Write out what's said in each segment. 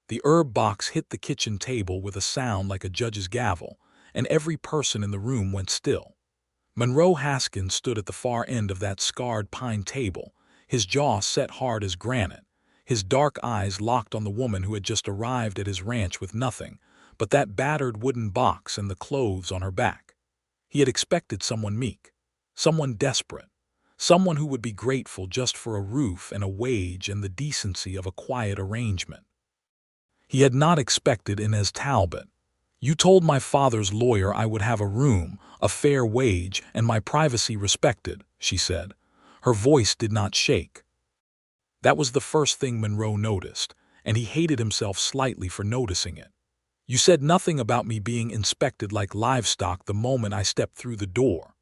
The herb box hit the kitchen table with a sound like a judge's gavel, and every person in the room went still. Monroe Haskins stood at the far end of that scarred pine table, his jaw set hard as granite, his dark eyes locked on the woman who had just arrived at his ranch with nothing but that battered wooden box and the clothes on her back. He had expected someone meek, someone desperate, someone who would be grateful just for a roof and a wage and the decency of a quiet arrangement. He had not expected Inez Talbot. "You told my father's lawyer I would have a room, a fair wage, and my privacy respected," she said. Her voice did not shake. That was the first thing Monroe noticed, and he hated himself slightly for noticing it. "You said nothing about me being inspected like livestock the moment I stepped through the door."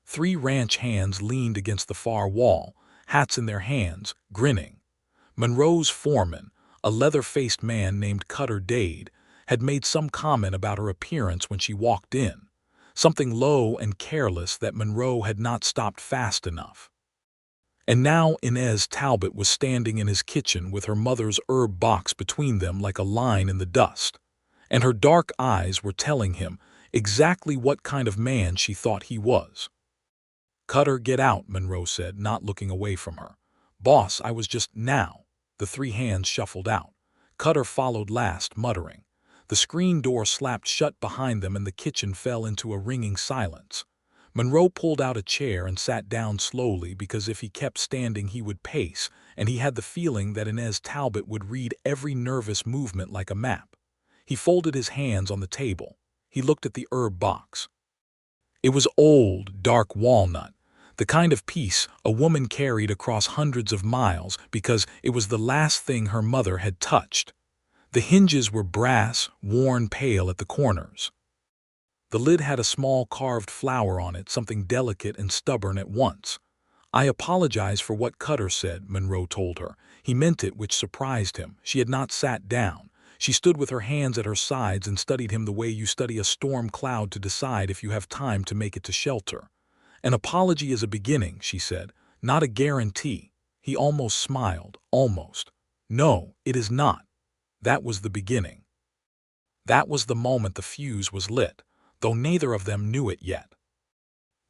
Three ranch hands leaned against the far wall, hats in their hands, grinning. Monroe's foreman, a leather-faced man named Cutter Dade, had made some comment about her appearance when she walked in, something low and careless that Monroe had not stopped fast enough. And now Inez Talbot was standing in his kitchen with her mother's herb box between them like a line in the dust, and her dark eyes were telling him exactly what kind of man she thought he was. "Cutter, get out," Monroe said, not looking away from her. "Boss, I was just now." The three hands shuffled out. Cutter followed last, muttering. The screen door slapped shut behind them and the kitchen fell into a ringing silence. Monroe pulled out a chair and sat down slowly because if he kept standing he would pace, and he had the feeling that Inez Talbot would read every nervous movement like a map. He folded his hands on the table. He looked at the herb box. It was old, dark walnut, the kind of piece a woman carried across hundreds of miles because it was the last thing her mother had touched. The hinges were brass, worn pale at the corners. The lid had a small carved flower on it, something delicate and stubborn at once. "I apologize for what Cutter said," Monroe told her. He meant it, which surprised him. She had not sat down. She stood with her hands at her sides and studied him the way you study a storm cloud to decide if you have time to make it to shelter. "An apology is a beginning," she said, "not a guarantee." He almost smiled, almost. "No, it is not. That was the beginning." That was the moment the fuse was lit, though neither of them knew it yet.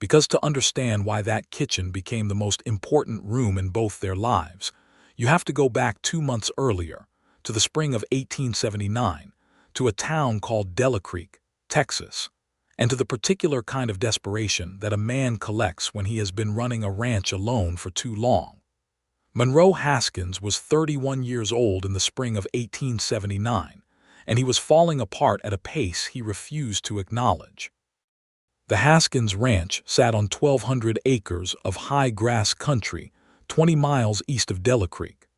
Because to understand why that kitchen became the most important room in both their lives, you have to go back 2 months earlier, to the spring of 1879, to a town called Dellacreek, Texas, and to the particular kind of desperation that a man collects when he has been running a ranch alone for too long. Monroe Haskins was 31 years old in the spring of 1879, and he was falling apart at a pace he refused to acknowledge. The Haskins Ranch sat on 1,200 acres of high grass country, 20 miles east of Dellacreek.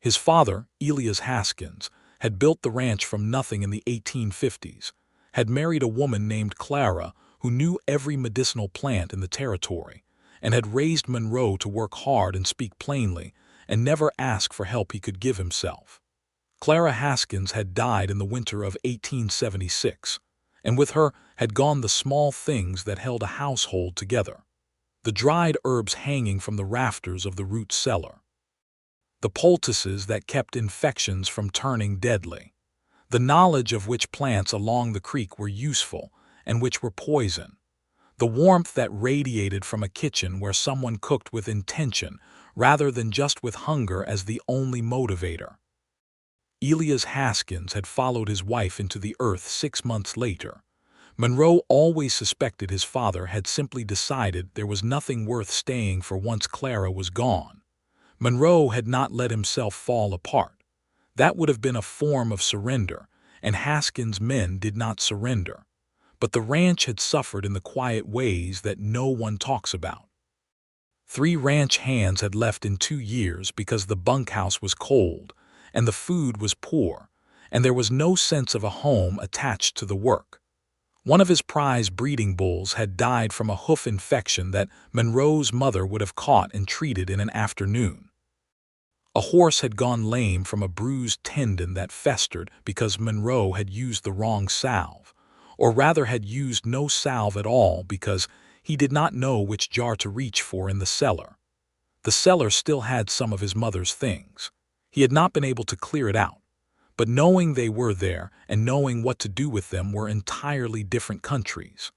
His father, Inez Haskins, had built the ranch from nothing in the 1850s, had married a woman named Clara who knew every medicinal plant in the territory, and had raised Monroe to work hard and speak plainly, and never ask for help he could give himself. Clara Haskins had died in the winter of 1876, and with her had gone the small things that held a household together. The dried herbs hanging from the rafters of the root cellar, the poultices that kept infections from turning deadly, the knowledge of which plants along the creek were useful and which were poison, the warmth that radiated from a kitchen where someone cooked with intention rather than just with hunger as the only motivator. Inez Haskins had followed his wife into the earth 6 months later. Monroe always suspected his father had simply decided there was nothing worth staying for once Clara was gone. Monroe had not let himself fall apart. That would have been a form of surrender, and Haskins' men did not surrender. But the ranch had suffered in the quiet ways that no one talks about. 3 ranch hands had left in 2 years because the bunkhouse was cold, and the food was poor, and there was no sense of a home attached to the work. One of his prize breeding bulls had died from a hoof infection that Monroe's mother would have caught and treated in an afternoon. A horse had gone lame from a bruised tendon that festered because Monroe had used the wrong salve, or rather had used no salve at all because he did not know which jar to reach for in the cellar. The cellar still had some of his mother's things. He had not been able to clear it out, but knowing they were there and knowing what to do with them were entirely different countries.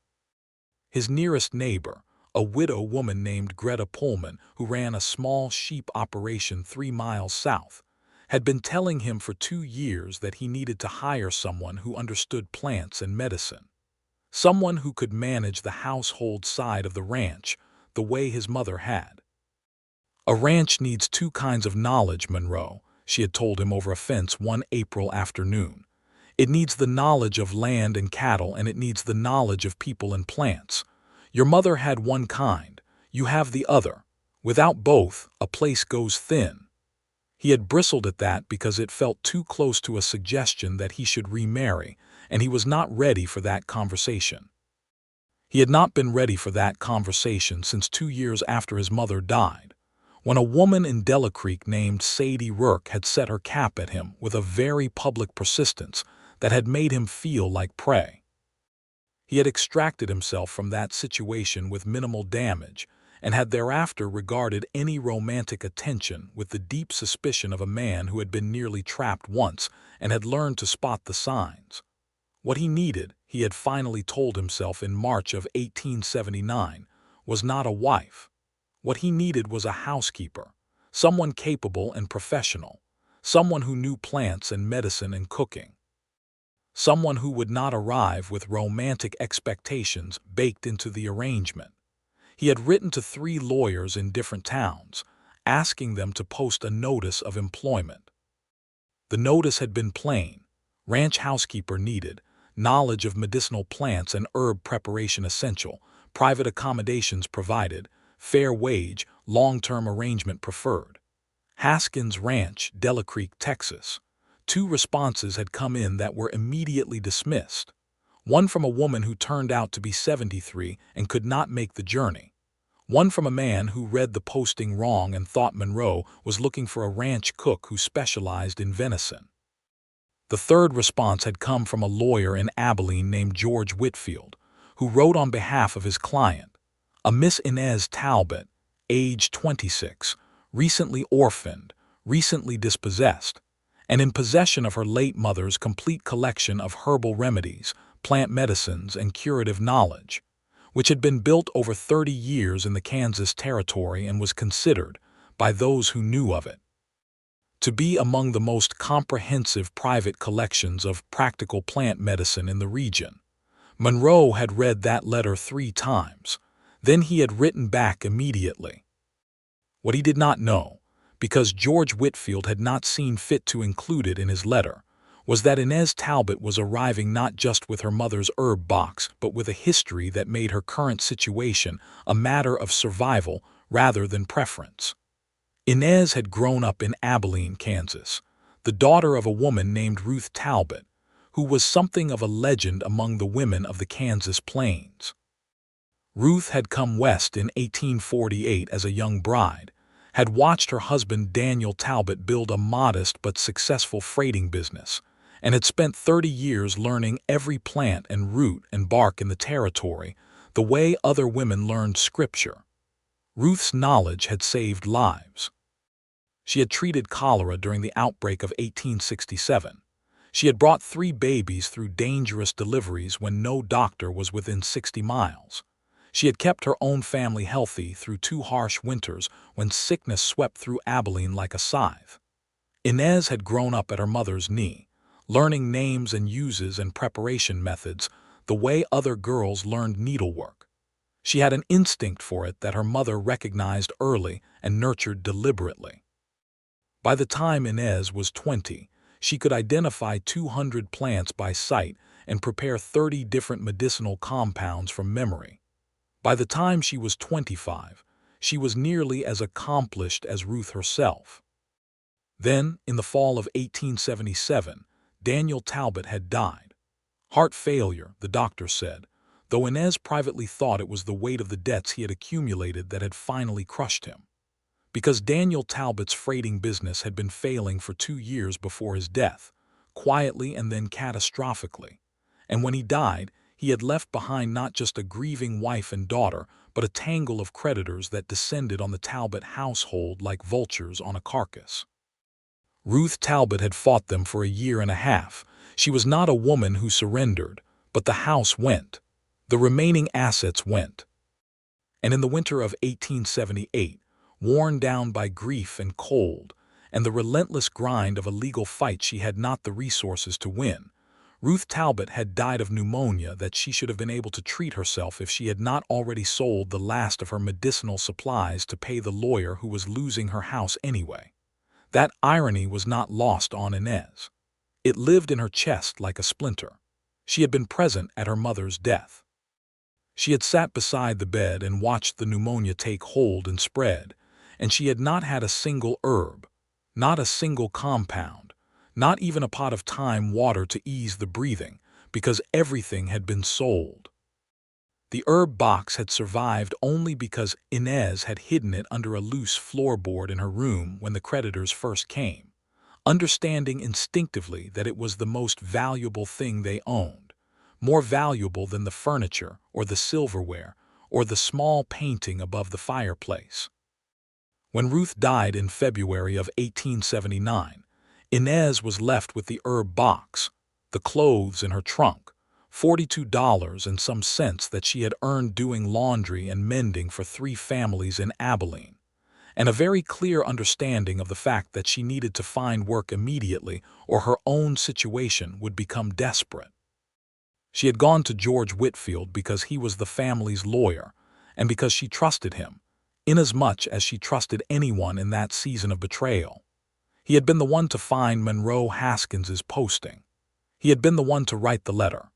His nearest neighbor, a widow woman named Greta Pullman, who ran a small sheep operation 3 miles south, had been telling him for 2 years that he needed to hire someone who understood plants and medicine. Someone who could manage the household side of the ranch the way his mother had. "A ranch needs 2 kinds of knowledge, Monroe," she had told him over a fence one April afternoon. "It needs the knowledge of land and cattle, and it needs the knowledge of people and plants. Your mother had one kind, you have the other. Without both, a place goes thin." He had bristled at that because it felt too close to a suggestion that he should remarry, and he was not ready for that conversation. He had not been ready for that conversation since 2 years after his mother died, when a woman in Dellacreek named Sadie Rourke had set her cap at him with a very public persistence that had made him feel like prey. He had extracted himself from that situation with minimal damage, and had thereafter regarded any romantic attention with the deep suspicion of a man who had been nearly trapped once and had learned to spot the signs. What he needed, he had finally told himself in March of 1879, was not a wife. What he needed was a housekeeper, someone capable and professional, someone who knew plants and medicine and cooking. Someone who would not arrive with romantic expectations baked into the arrangement. He had written to 3 lawyers in different towns, asking them to post a notice of employment. The notice had been plain: ranch housekeeper needed, knowledge of medicinal plants and herb preparation essential, private accommodations provided, fair wage, long-term arrangement preferred. Haskins Ranch, Dellacreek, Texas. 2 responses had come in that were immediately dismissed. One from a woman who turned out to be 73 and could not make the journey. One from a man who read the posting wrong and thought Monroe was looking for a ranch cook who specialized in venison. The third response had come from a lawyer in Abilene named George Whitfield, who wrote on behalf of his client, a Miss Inez Talbot, age 26, recently orphaned, recently dispossessed, and in possession of her late mother's complete collection of herbal remedies, plant medicines, and curative knowledge, which had been built over 30 years in the Kansas Territory and was considered, by those who knew of it, to be among the most comprehensive private collections of practical plant medicine in the region. Monroe had read that letter 3 times. Then he had written back immediately. What he did not know, because George Whitfield had not seen fit to include it in his letter, was that Inez Talbot was arriving not just with her mother's herb box, but with a history that made her current situation a matter of survival rather than preference. Inez had grown up in Abilene, Kansas, the daughter of a woman named Ruth Talbot, who was something of a legend among the women of the Kansas plains. Ruth had come west in 1848 as a young bride, had watched her husband Daniel Talbot build a modest but successful freighting business, and had spent 30 years learning every plant and root and bark in the territory the way other women learned scripture. Ruth's knowledge had saved lives. She had treated cholera during the outbreak of 1867. She had brought 3 babies through dangerous deliveries when no doctor was within 60 miles. She had kept her own family healthy through 2 harsh winters when sickness swept through Abilene like a scythe. Inez had grown up at her mother's knee, learning names and uses and preparation methods the way other girls learned needlework. She had an instinct for it that her mother recognized early and nurtured deliberately. By the time Inez was 20, she could identify 200 plants by sight and prepare 30 different medicinal compounds from memory. By the time she was 25, she was nearly as accomplished as Ruth herself. Then, in the fall of 1877, Daniel Talbot had died. Heart failure, the doctor said, though Inez privately thought it was the weight of the debts he had accumulated that had finally crushed him. Because Daniel Talbot's freighting business had been failing for 2 years before his death, quietly and then catastrophically, and when he died, he had left behind not just a grieving wife and daughter, but a tangle of creditors that descended on the Talbot household like vultures on a carcass. Ruth Talbot had fought them for a year and a half. She was not a woman who surrendered, but the house went. The remaining assets went. And in the winter of 1878, worn down by grief and cold, and the relentless grind of a legal fight she had not the resources to win, Ruth Talbot had died of pneumonia that she should have been able to treat herself if she had not already sold the last of her medicinal supplies to pay the lawyer who was losing her house anyway. That irony was not lost on Inez. It lived in her chest like a splinter. She had been present at her mother's death. She had sat beside the bed and watched the pneumonia take hold and spread, and she had not had a single herb, not a single compound, not even a pot of thyme water to ease the breathing, because everything had been sold. The herb box had survived only because Inez had hidden it under a loose floorboard in her room when the creditors first came, understanding instinctively that it was the most valuable thing they owned, more valuable than the furniture or the silverware or the small painting above the fireplace. When Ruth died in February of 1879, Inez was left with the herb box, the clothes in her trunk, $42 and some cents that she had earned doing laundry and mending for 3 families in Abilene, and a very clear understanding of the fact that she needed to find work immediately or her own situation would become desperate. She had gone to George Whitfield because he was the family's lawyer and because she trusted him, inasmuch as she trusted anyone in that season of betrayal. He had been the one to find Monroe Haskins's posting. He had been the one to write the letter,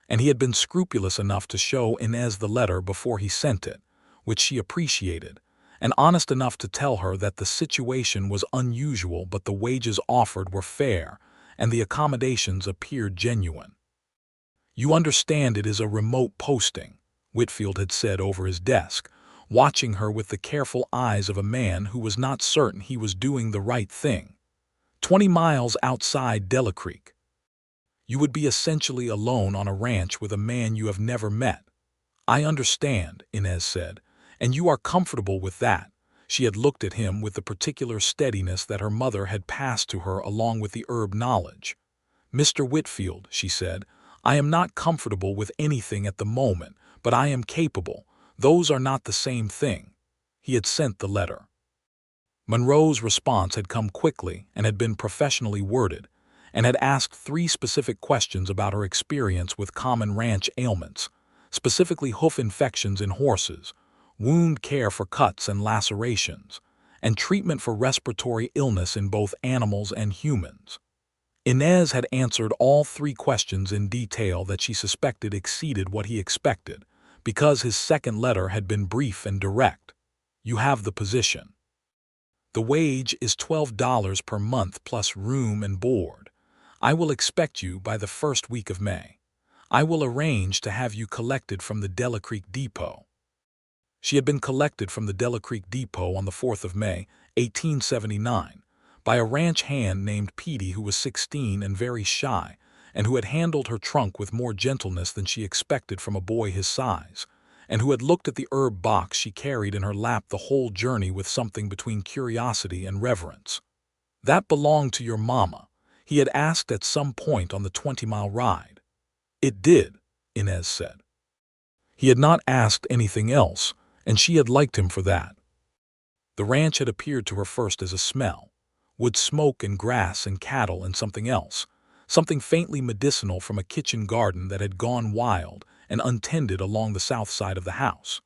and he had been scrupulous enough to show Inez the letter before he sent it, which she appreciated, and honest enough to tell her that the situation was unusual but the wages offered were fair and the accommodations appeared genuine. "You understand it is a remote posting," Whitfield had said over his desk, watching her with the careful eyes of a man who was not certain he was doing the right thing. 20 miles outside Dellacreek. You would be essentially alone on a ranch with a man you have never met. "I understand," Inez said, "and you are comfortable with that." She had looked at him with the particular steadiness that her mother had passed to her along with the herb knowledge. "Mr. Whitfield," she said, "I am not comfortable with anything at the moment, but I am capable. Those are not the same thing." He had sent the letter. Monroe's response had come quickly and had been professionally worded, and had asked 3 specific questions about her experience with common ranch ailments, specifically hoof infections in horses, wound care for cuts and lacerations, and treatment for respiratory illness in both animals and humans. Inez had answered all 3 questions in detail that she suspected exceeded what he expected, because his second letter had been brief and direct. "You have the position. The wage is $12 per month plus room and board. I will expect you by the first week of May. I will arrange to have you collected from the Dellacreek depot." She had been collected from the Dellacreek depot on the 4th of May, 1879, by a ranch hand named Petey who was 16 and very shy, and who had handled her trunk with more gentleness than she expected from a boy his size, and who had looked at the herb box she carried in her lap the whole journey with something between curiosity and reverence. "That belonged to your mama?" he had asked at some point on the 20-mile ride. "It did," Inez said. He had not asked anything else, and she had liked him for that. The ranch had appeared to her first as a smell, wood smoke and grass and cattle and something else, something faintly medicinal from a kitchen garden that had gone wild and untended along the south side of the house.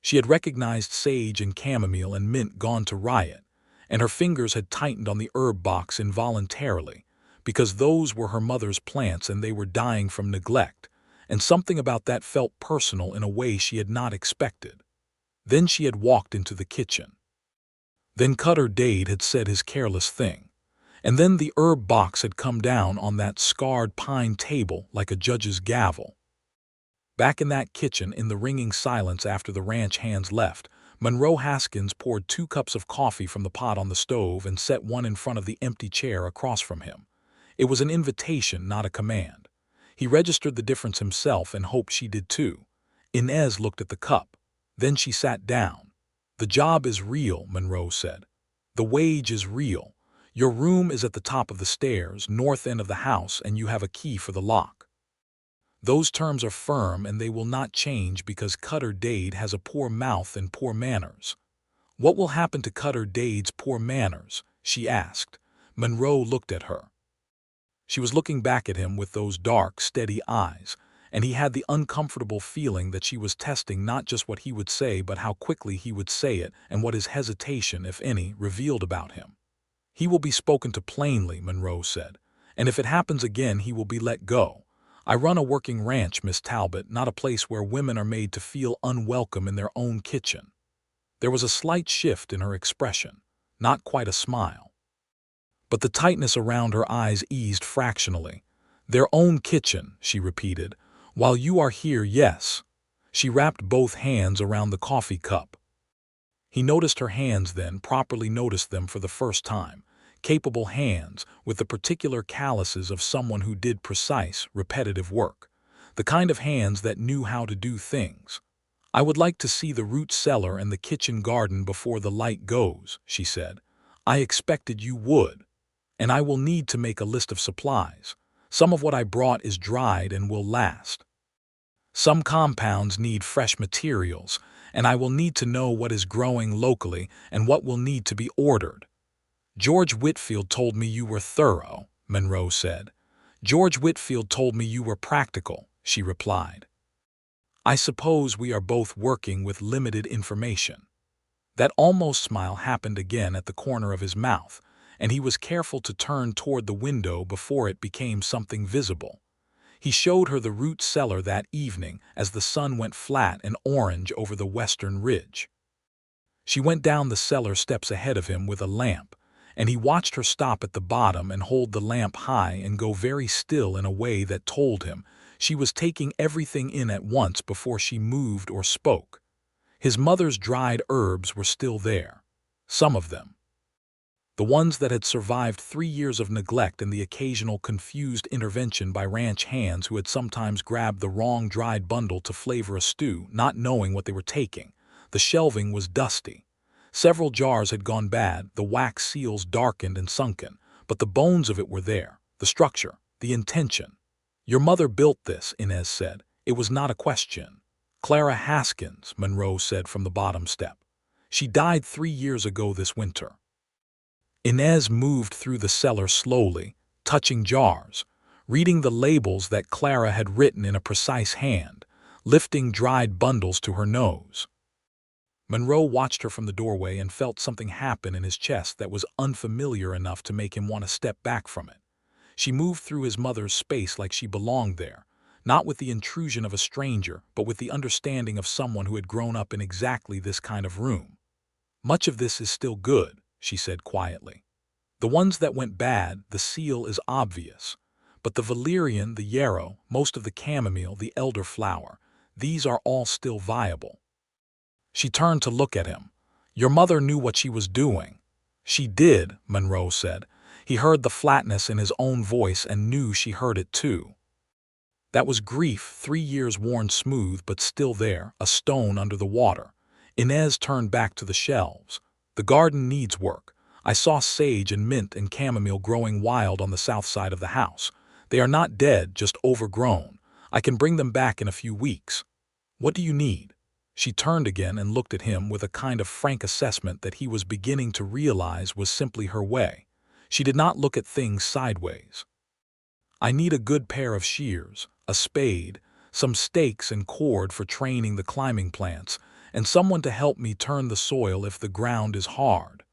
She had recognized sage and chamomile and mint gone to riot, and her fingers had tightened on the herb box involuntarily, because those were her mother's plants and they were dying from neglect, and something about that felt personal in a way she had not expected. Then she had walked into the kitchen. Then Cutter Dade had said his careless thing, and then the herb box had come down on that scarred pine table like a judge's gavel. Back in that kitchen, in the ringing silence after the ranch hands left, Monroe Haskins poured 2 cups of coffee from the pot on the stove and set one in front of the empty chair across from him. It was an invitation, not a command. He registered the difference himself and hoped she did too. Inez looked at the cup. Then she sat down. "The job is real," Monroe said. "The wage is real. Your room is at the top of the stairs, north end of the house, and you have a key for the lock. Those terms are firm and they will not change because Cutter Dade has a poor mouth and poor manners. What will happen to Cutter Dade's poor manners? She asked. Monroe looked at her. She was looking back at him with those dark, steady eyes, and he had the uncomfortable feeling that she was testing not just what he would say but how quickly he would say it and what his hesitation, if any, revealed about him. He will be spoken to plainly, Monroe said, and if it happens again he will be let go. I run a working ranch, Miss Talbot, not a place where women are made to feel unwelcome in their own kitchen. There was a slight shift in her expression, not quite a smile. But the tightness around her eyes eased fractionally. Their own kitchen, she repeated. While you are here, yes. She wrapped both hands around the coffee cup. He noticed her hands then, properly noticed them for the first time. Capable hands, with the particular calluses of someone who did precise, repetitive work. The kind of hands that knew how to do things. I would like to see the root cellar and the kitchen garden before the light goes, she said. I expected you would. And I will need to make a list of supplies. Some of what I brought is dried and will last. Some compounds need fresh materials, and I will need to know what is growing locally and what will need to be ordered. George Whitfield told me you were thorough, Monroe said. George Whitfield told me you were practical, she replied. I suppose we are both working with limited information. That almost smile happened again at the corner of his mouth, and he was careful to turn toward the window before it became something visible. He showed her the root cellar that evening as the sun went flat and orange over the western ridge. She went down the cellar steps ahead of him with a lamp, and he watched her stop at the bottom and hold the lamp high and go very still in a way that told him she was taking everything in at once before she moved or spoke. His mother's dried herbs were still there, some of them. The ones that had survived 3 years of neglect and the occasional confused intervention by ranch hands who had sometimes grabbed the wrong dried bundle to flavor a stew, not knowing what they were taking. The shelving was dusty. Several jars had gone bad, the wax seals darkened and sunken, but the bones of it were there, the structure, the intention. Your mother built this, Inez said. It was not a question. Clara Haskins, Monroe said from the bottom step. She died 3 years ago this winter. Inez moved through the cellar slowly, touching jars, reading the labels that Clara had written in a precise hand, lifting dried bundles to her nose. Monroe watched her from the doorway and felt something happen in his chest that was unfamiliar enough to make him want to step back from it. She moved through his mother's space like she belonged there, not with the intrusion of a stranger, but with the understanding of someone who had grown up in exactly this kind of room. Much of this is still good, she said quietly. The ones that went bad, the seal is obvious. But the valerian, the yarrow, most of the chamomile, the elderflower, these are all still viable. She turned to look at him. Your mother knew what she was doing. She did, Monroe said. He heard the flatness in his own voice and knew she heard it too. That was grief, 3 years worn smooth but still there, a stone under the water. Inez turned back to the shelves. The garden needs work. I saw sage and mint and chamomile growing wild on the south side of the house. They are not dead, just overgrown. I can bring them back in a few weeks. What do you need? She turned again and looked at him with a kind of frank assessment that he was beginning to realize was simply her way. She did not look at things sideways. I need a good pair of shears, a spade, some stakes and cord for training the climbing plants, and someone to help me turn the soil if the ground is hard.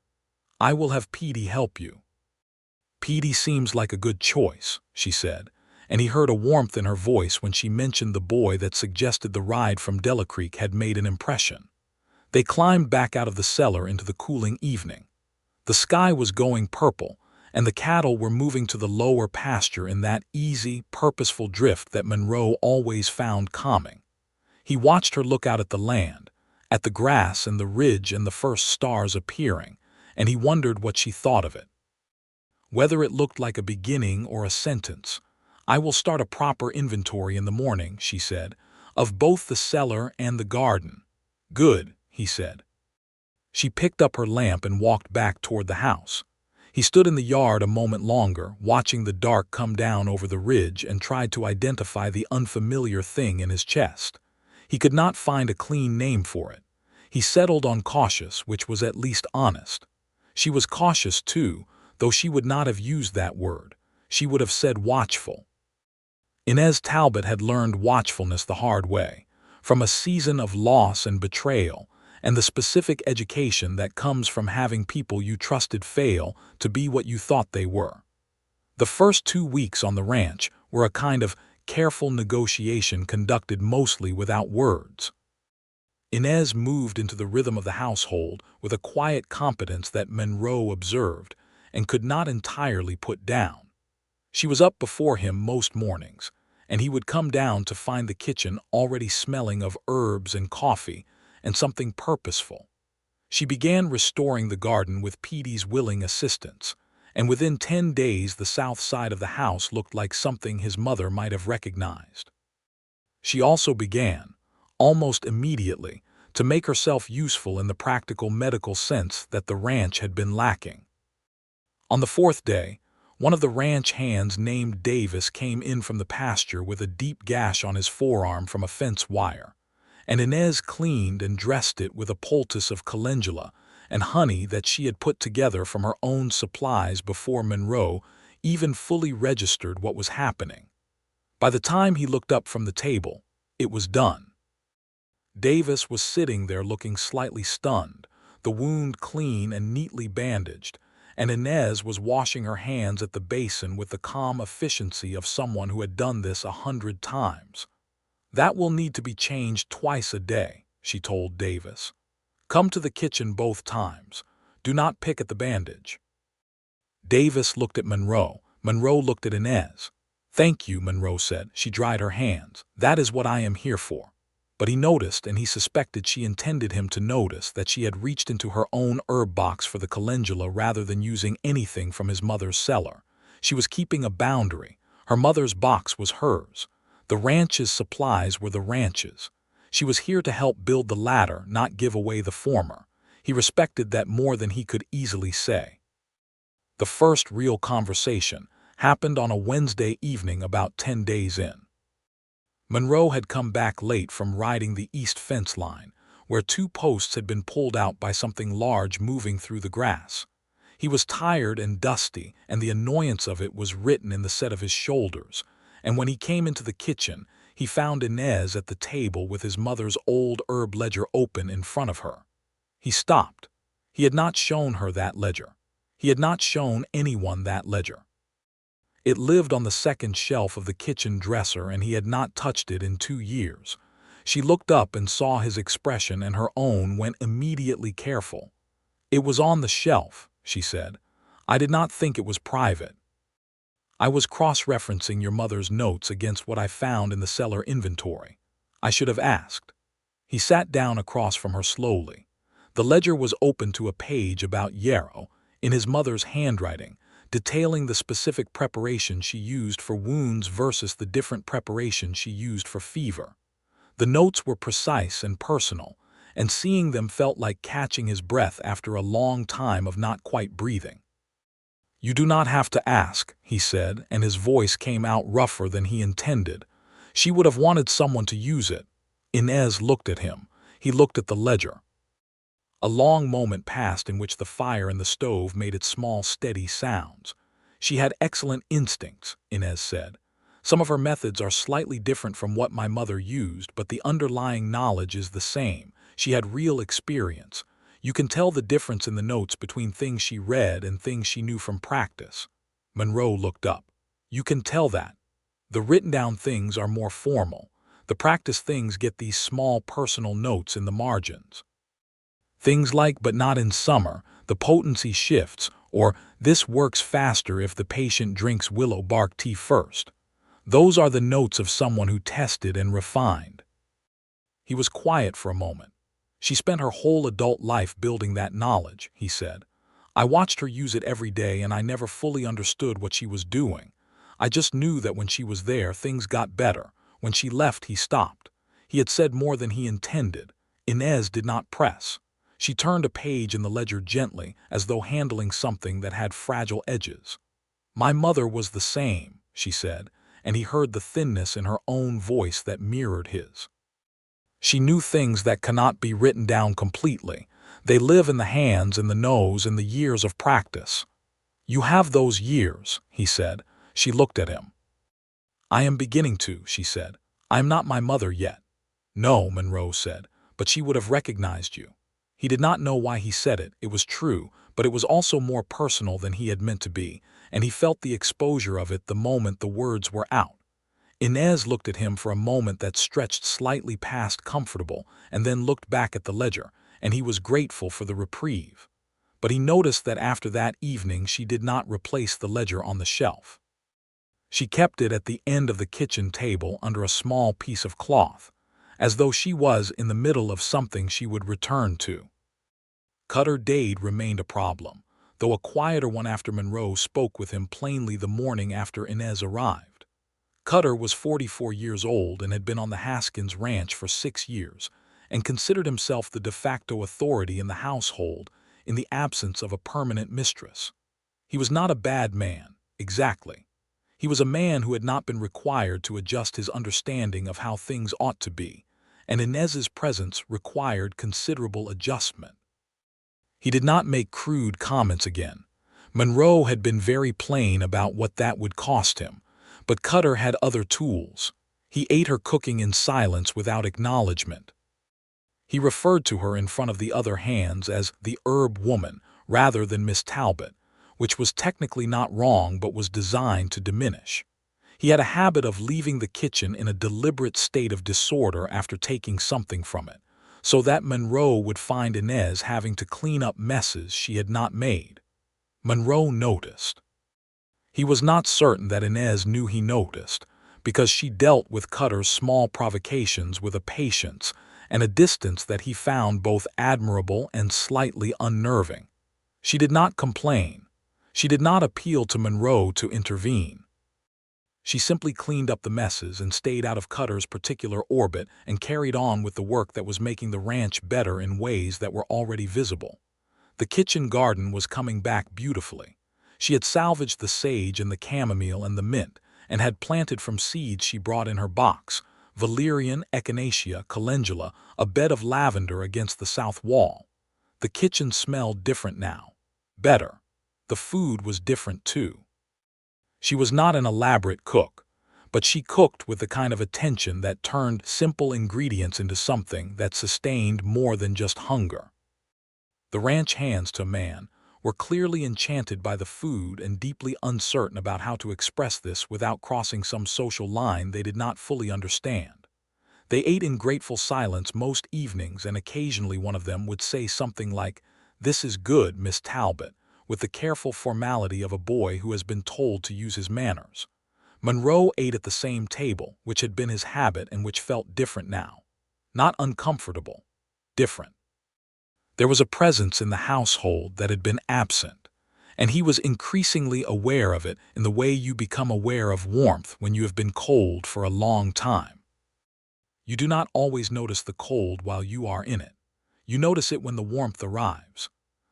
I will have Petey help you. Petey seems like a good choice, she said, and he heard a warmth in her voice when she mentioned the boy that suggested the ride from Dellacreek had made an impression. They climbed back out of the cellar into the cooling evening. The sky was going purple, and the cattle were moving to the lower pasture in that easy, purposeful drift that Monroe always found calming. He watched her look out at the land, at the grass and the ridge and the first stars appearing, and he wondered what she thought of it. Whether it looked like a beginning or a sentence. I will start a proper inventory in the morning, she said, of both the cellar and the garden. Good, he said. She picked up her lamp and walked back toward the house. He stood in the yard a moment longer, watching the dark come down over the ridge, and tried to identify the unfamiliar thing in his chest. He could not find a clean name for it. He settled on cautious, which was at least honest. She was cautious too, though she would not have used that word. She would have said watchful. Inez Talbot had learned watchfulness the hard way, from a season of loss and betrayal, and the specific education that comes from having people you trusted fail to be what you thought they were. The first 2 weeks on the ranch were a kind of careful negotiation conducted mostly without words. Inez moved into the rhythm of the household with a quiet competence that Monroe observed and could not entirely put down. She was up before him most mornings, and he would come down to find the kitchen already smelling of herbs and coffee and something purposeful. She began restoring the garden with Petey's willing assistance, and within 10 days the south side of the house looked like something his mother might have recognized. She also began, almost immediately, to make herself useful in the practical medical sense that the ranch had been lacking. On the 4th day, one of the ranch hands named Davis came in from the pasture with a deep gash on his forearm from a fence wire, and Inez cleaned and dressed it with a poultice of calendula and honey that she had put together from her own supplies before Monroe even fully registered what was happening. By the time he looked up from the table, it was done. Davis was sitting there looking slightly stunned, the wound clean and neatly bandaged, and Inez was washing her hands at the basin with the calm efficiency of someone who had done this 100 times. "That will need to be changed twice a day," she told Davis. "Come to the kitchen both times. Do not pick at the bandage." Davis looked at Monroe. Monroe looked at Inez. "Thank you," Monroe said. She dried her hands. "That is what I am here for." But he noticed, and he suspected she intended him to notice, that she had reached into her own herb box for the calendula rather than using anything from his mother's cellar. She was keeping a boundary. Her mother's box was hers. The ranch's supplies were the ranch's. She was here to help build the latter, not give away the former. He respected that more than he could easily say. The first real conversation happened on a Wednesday evening about 10 days in. Monroe had come back late from riding the east fence line, where 2 posts had been pulled out by something large moving through the grass. He was tired and dusty, and the annoyance of it was written in the set of his shoulders, and when he came into the kitchen, he found Inez at the table with his mother's old herb ledger open in front of her. He stopped. He had not shown her that ledger. He had not shown anyone that ledger. It lived on the second shelf of the kitchen dresser, and he had not touched it in 2 years. She looked up and saw his expression, and her own went immediately careful. "It was on the shelf," she said. "I did not think it was private. I was cross-referencing your mother's notes against what I found in the cellar inventory. I should have asked." He sat down across from her slowly. The ledger was open to a page about yarrow, in his mother's handwriting, detailing the specific preparation she used for wounds versus the different preparation she used for fever. The notes were precise and personal, and seeing them felt like catching his breath after a long time of not quite breathing. "You do not have to ask," he said, and his voice came out rougher than he intended. "She would have wanted someone to use it." Inez looked at him. He looked at the ledger. A long moment passed in which the fire in the stove made its small, steady sounds. "She had excellent instincts," Inez said. "Some of her methods are slightly different from what my mother used, but the underlying knowledge is the same. She had real experience. You can tell the difference in the notes between things she read and things she knew from practice." Monroe looked up. "You can tell that. The written-down things are more formal. The practice things get these small personal notes in the margins. Things like, but not in summer, the potency shifts, or this works faster if the patient drinks willow bark tea first. Those are the notes of someone who tested and refined." He was quiet for a moment. "She spent her whole adult life building that knowledge," he said. "I watched her use it every day, and I never fully understood what she was doing. I just knew that when she was there, things got better. When she left, he stopped." He had said more than he intended. Inez did not press. She turned a page in the ledger gently, as though handling something that had fragile edges. "My mother was the same," she said, and he heard the thinness in her own voice that mirrored his. "She knew things that cannot be written down completely. They live in the hands and the nose and the years of practice." "You have those years," he said. She looked at him. "I am beginning to," she said. "I am not my mother yet." "No," Monroe said, "but she would have recognized you." He did not know why he said it. It was true, but it was also more personal than he had meant to be, and he felt the exposure of it the moment the words were out. Inez looked at him for a moment that stretched slightly past comfortable, and then looked back at the ledger, and he was grateful for the reprieve. But he noticed that after that evening she did not replace the ledger on the shelf. She kept it at the end of the kitchen table under a small piece of cloth, as though she was in the middle of something she would return to. Cutter Dade remained a problem, though a quieter one after Monroe spoke with him plainly the morning after Inez arrived. Cutter was 44 years old and had been on the Haskins ranch for 6 years, and considered himself the de facto authority in the household in the absence of a permanent mistress. He was not a bad man, exactly. He was a man who had not been required to adjust his understanding of how things ought to be, and Inez's presence required considerable adjustment. He did not make crude comments again. Monroe had been very plain about what that would cost him, but Cutter had other tools. He ate her cooking in silence without acknowledgement. He referred to her in front of the other hands as the herb woman rather than Miss Talbot, which was technically not wrong but was designed to diminish. He had a habit of leaving the kitchen in a deliberate state of disorder after taking something from it, so that Monroe would find Inez having to clean up messes she had not made. Monroe noticed. He was not certain that Inez knew he noticed, because she dealt with Cutter's small provocations with a patience and a distance that he found both admirable and slightly unnerving. She did not complain. She did not appeal to Monroe to intervene. She simply cleaned up the messes and stayed out of Cutter's particular orbit and carried on with the work that was making the ranch better in ways that were already visible. The kitchen garden was coming back beautifully. She had salvaged the sage and the chamomile and the mint, and had planted from seeds she brought in her box, valerian, echinacea, calendula, a bed of lavender against the south wall. The kitchen smelled different now. Better. The food was different too. She was not an elaborate cook, but she cooked with the kind of attention that turned simple ingredients into something that sustained more than just hunger. The ranch hands, to a man, were clearly enchanted by the food and deeply uncertain about how to express this without crossing some social line they did not fully understand. They ate in grateful silence most evenings, and occasionally one of them would say something like, "This is good, Miss Talbot," with the careful formality of a boy who has been told to use his manners. Monroe ate at the same table, which had been his habit and which felt different now. Not uncomfortable. Different. There was a presence in the household that had been absent, and he was increasingly aware of it in the way you become aware of warmth when you have been cold for a long time. You do not always notice the cold while you are in it. You notice it when the warmth arrives.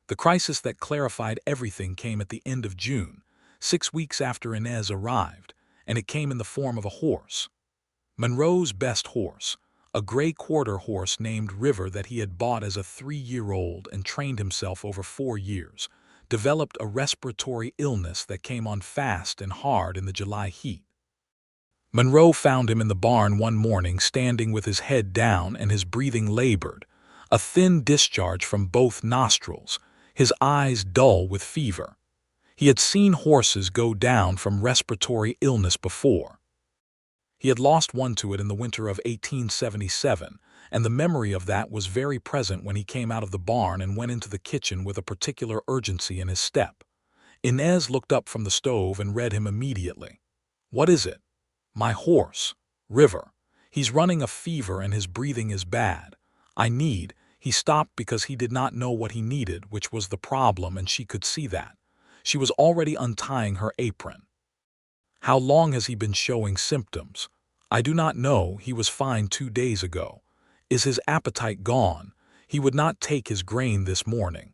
The crisis that clarified everything came at the end of June, 6 weeks after Inez arrived, and it came in the form of a horse. Monroe's best horse, a gray quarter horse named River that he had bought as a 3-year-old and trained himself over 4 years, developed a respiratory illness that came on fast and hard in the July heat. Monroe found him in the barn one morning standing with his head down and his breathing labored, a thin discharge from both nostrils, his eyes dull with fever. He had seen horses go down from respiratory illness before. He had lost one to it in the winter of 1877, and the memory of that was very present when he came out of the barn and went into the kitchen with a particular urgency in his step. Inez looked up from the stove and read him immediately. "What is it?" "My horse, River. He's running a fever and his breathing is bad. I need—" He stopped because he did not know what he needed, which was the problem, and she could see that. She was already untying her apron. "How long has he been showing symptoms?" "I do not know. He was fine 2 days ago." "Is his appetite gone?" He would not take his grain this morning.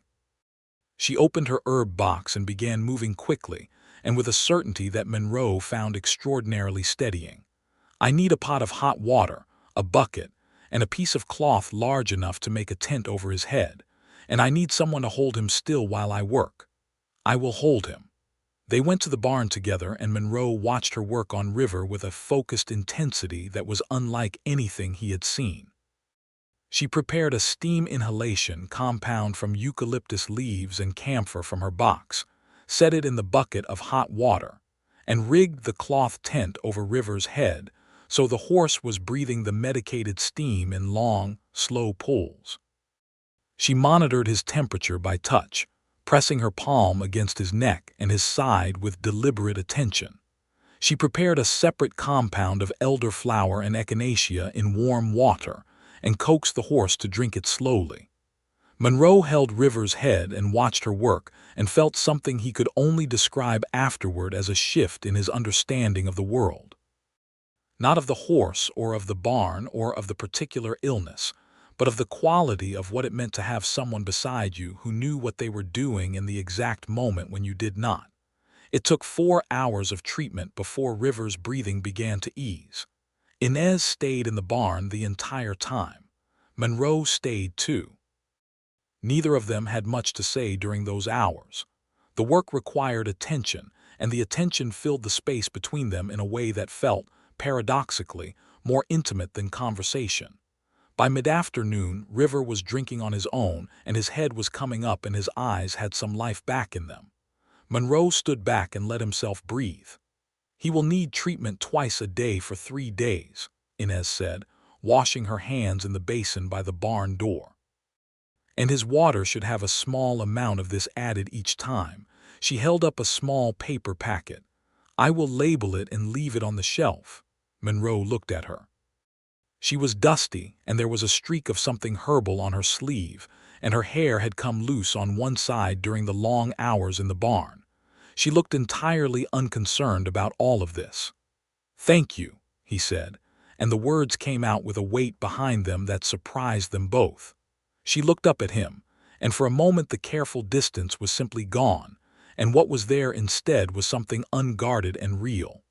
She opened her herb box and began moving quickly, and with a certainty that Monroe found extraordinarily steadying. "I need a pot of hot water, a bucket, and a piece of cloth large enough to make a tent over his head, and I need someone to hold him still while I work." "I will hold him." They went to the barn together, and Monroe watched her work on River with a focused intensity that was unlike anything he had seen. She prepared a steam inhalation compound from eucalyptus leaves and camphor from her box, set it in the bucket of hot water, and rigged the cloth tent over River's head so the horse was breathing the medicated steam in long, slow pulls. She monitored his temperature by touch, pressing her palm against his neck and his side with deliberate attention. She prepared a separate compound of elderflower and echinacea in warm water and coaxed the horse to drink it slowly. Monroe held River's head and watched her work and felt something he could only describe afterward as a shift in his understanding of the world. Not of the horse or of the barn or of the particular illness, but of the quality of what it meant to have someone beside you who knew what they were doing in the exact moment when you did not. It took 4 hours of treatment before River's breathing began to ease. Inez stayed in the barn the entire time. Monroe stayed too. Neither of them had much to say during those hours. The work required attention, and the attention filled the space between them in a way that felt, paradoxically, more intimate than conversation. By mid-afternoon, River was drinking on his own, and his head was coming up and his eyes had some life back in them. Monroe stood back and let himself breathe. "He will need treatment twice a day for 3 days," Inez said, washing her hands in the basin by the barn door. "And his water should have a small amount of this added each time." She held up a small paper packet. "I will label it and leave it on the shelf." Monroe looked at her. She was dusty, and there was a streak of something herbal on her sleeve, and her hair had come loose on one side during the long hours in the barn. She looked entirely unconcerned about all of this. "Thank you," he said, and the words came out with a weight behind them that surprised them both. She looked up at him, and for a moment the careful distance was simply gone, and what was there instead was something unguarded and real.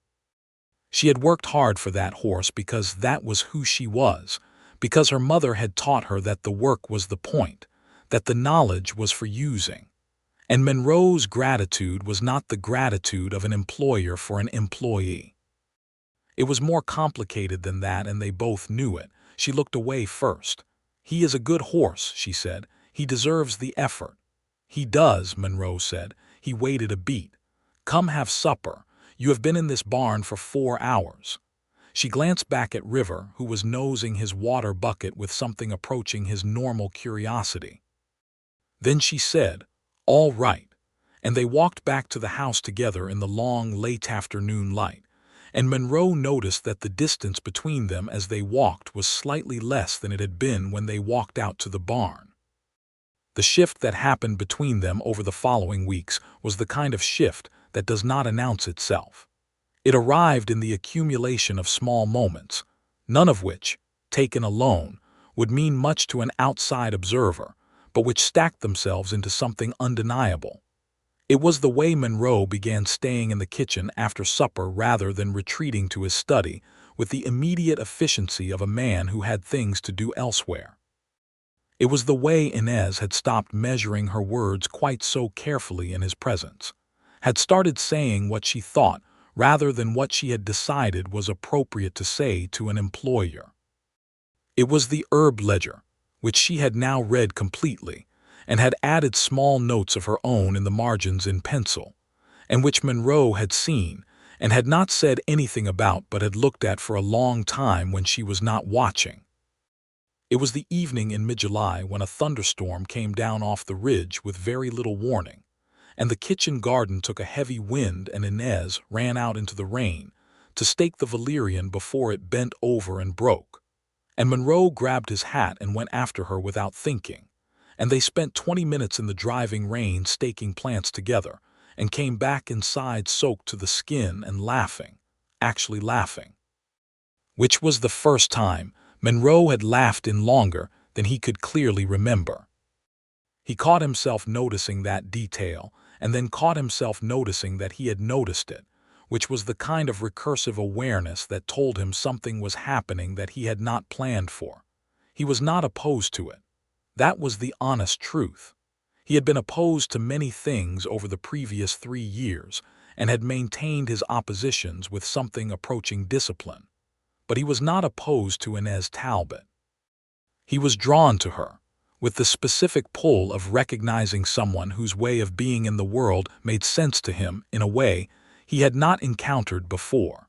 She had worked hard for that horse because that was who she was, because her mother had taught her that the work was the point, that the knowledge was for using. And Monroe's gratitude was not the gratitude of an employer for an employee. It was more complicated than that, and they both knew it. She looked away first. "He is a good horse," she said. "He deserves the effort." "He does," Monroe said. He waited a beat. "Come have supper. You have been in this barn for 4 hours." She glanced back at River, who was nosing his water bucket with something approaching his normal curiosity. Then she said, "All right," and they walked back to the house together in the long, late afternoon light, and Monroe noticed that the distance between them as they walked was slightly less than it had been when they walked out to the barn. The shift that happened between them over the following weeks was the kind of shift that does not announce itself. It arrived in the accumulation of small moments, none of which, taken alone, would mean much to an outside observer, but which stacked themselves into something undeniable. It was the way Monroe began staying in the kitchen after supper rather than retreating to his study with the immediate efficiency of a man who had things to do elsewhere. It was the way Inez had stopped measuring her words quite so carefully in his presence, had started saying what she thought rather than what she had decided was appropriate to say to an employer. It was the herb ledger, which she had now read completely, and had added small notes of her own in the margins in pencil, and which Monroe had seen and had not said anything about but had looked at for a long time when she was not watching. It was the evening in mid-July when a thunderstorm came down off the ridge with very little warning, and the kitchen garden took a heavy wind, and Inez ran out into the rain to stake the valerian before it bent over and broke. And Monroe grabbed his hat and went after her without thinking, and they spent 20 minutes in the driving rain staking plants together, and came back inside soaked to the skin and laughing, actually laughing. Which was the first time Monroe had laughed in longer than he could clearly remember. He caught himself noticing that detail, and then caught himself noticing that he had noticed it, which was the kind of recursive awareness that told him something was happening that he had not planned for. He was not opposed to it. That was the honest truth. He had been opposed to many things over the previous 3 years and had maintained his oppositions with something approaching discipline. But he was not opposed to Inez Talbot. He was drawn to her, with the specific pull of recognizing someone whose way of being in the world made sense to him in a way he had not encountered before.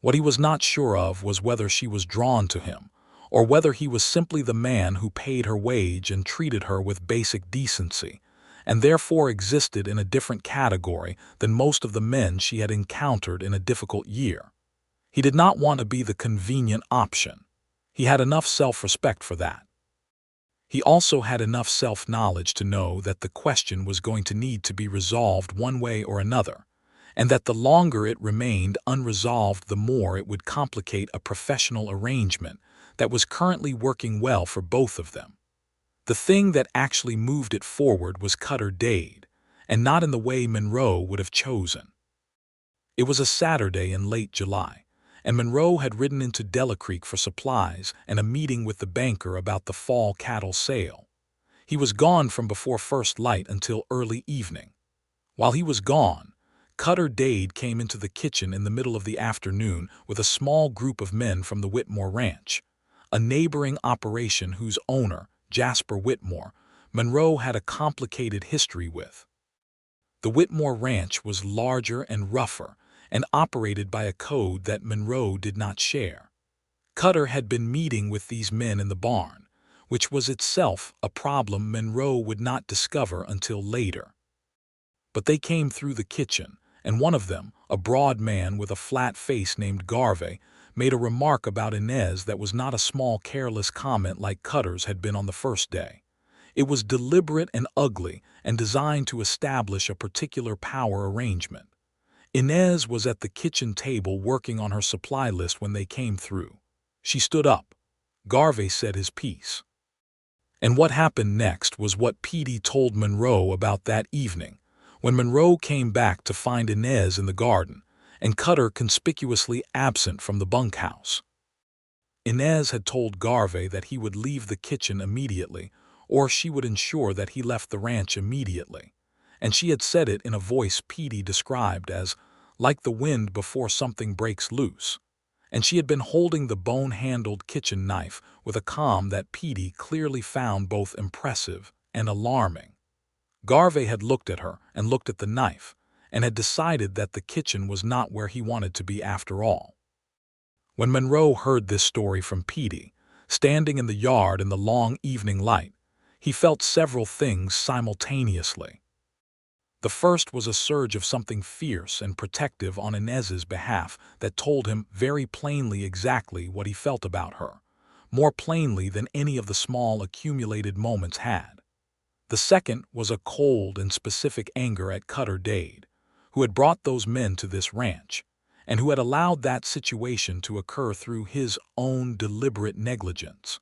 What he was not sure of was whether she was drawn to him, or whether he was simply the man who paid her wage and treated her with basic decency, and therefore existed in a different category than most of the men she had encountered in a difficult year. He did not want to be the convenient option. He had enough self-respect for that. He also had enough self-knowledge to know that the question was going to need to be resolved one way or another, and that the longer it remained unresolved, the more it would complicate a professional arrangement that was currently working well for both of them. The thing that actually moved it forward was Cutter Dade, and not in the way Monroe would have chosen. It was a Saturday in late July, and Monroe had ridden into Dellacreek for supplies and a meeting with the banker about the fall cattle sale. He was gone from before first light until early evening. While he was gone, Cutter Dade came into the kitchen in the middle of the afternoon with a small group of men from the Whitmore Ranch, a neighboring operation whose owner, Jasper Whitmore, Monroe had a complicated history with. The Whitmore Ranch was larger and rougher and operated by a code that Monroe did not share. Cutter had been meeting with these men in the barn, which was itself a problem Monroe would not discover until later. But they came through the kitchen, and one of them, a broad man with a flat face named Garvey, made a remark about Inez that was not a small careless comment like Cutter's had been on the first day. It was deliberate and ugly and designed to establish a particular power arrangement. Inez was at the kitchen table working on her supply list when they came through. She stood up. Garvey said his piece. And what happened next was what Petey told Monroe about that evening, when Monroe came back to find Inez in the garden and Cutter conspicuously absent from the bunkhouse. Inez had told Garvey that he would leave the kitchen immediately, or she would ensure that he left the ranch immediately, and she had said it in a voice Petey described as like the wind before something breaks loose, and she had been holding the bone-handled kitchen knife with a calm that Petey clearly found both impressive and alarming. Garvey had looked at her and looked at the knife, and had decided that the kitchen was not where he wanted to be after all. When Monroe heard this story from Petey, standing in the yard in the long evening light, he felt several things simultaneously. The first was a surge of something fierce and protective on Inez's behalf that told him very plainly exactly what he felt about her, more plainly than any of the small accumulated moments had. The second was a cold and specific anger at Cutter Dade, who had brought those men to this ranch, and who had allowed that situation to occur through his own deliberate negligence.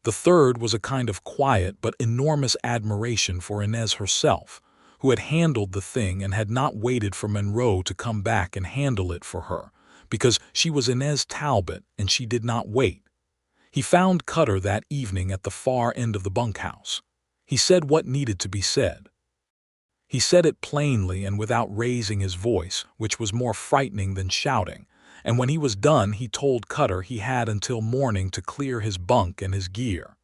The third was a kind of quiet but enormous admiration for Inez herself, who had handled the thing and had not waited for Monroe to come back and handle it for her, because she was Inez Talbot and she did not wait. He found Cutter that evening at the far end of the bunkhouse. He said what needed to be said. He said it plainly and without raising his voice, which was more frightening than shouting, and when he was done he told Cutter he had until morning to clear his bunk and his gear.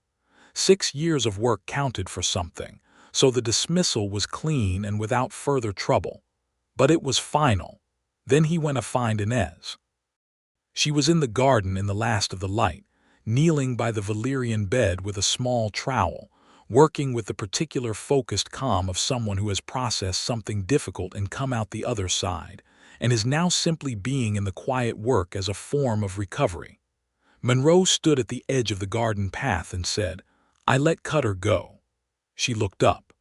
6 years of work counted for something, so the dismissal was clean and without further trouble. But it was final. Then he went to find Inez. She was in the garden in the last of the light, kneeling by the valerian bed with a small trowel, working with the particular focused calm of someone who has processed something difficult and come out the other side, and is now simply being in the quiet work as a form of recovery. Monroe stood at the edge of the garden path and said, "I let Cutter go." She looked up.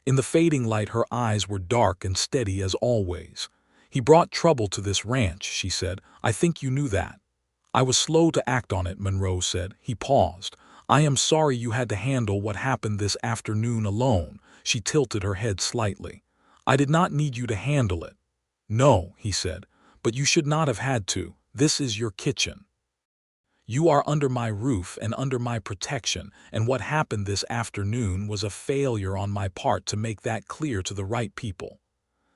In the fading light her eyes were dark and steady as always. "He brought trouble to this ranch," she said. "I think you knew that." "I was slow to act on it," Monroe said. He paused. I am sorry you had to handle what happened this afternoon alone. She tilted her head slightly. I did not need you to handle it. No, he said, but you should not have had to. This is your kitchen. You are under my roof and under my protection, and what happened this afternoon was a failure on my part to make that clear to the right people.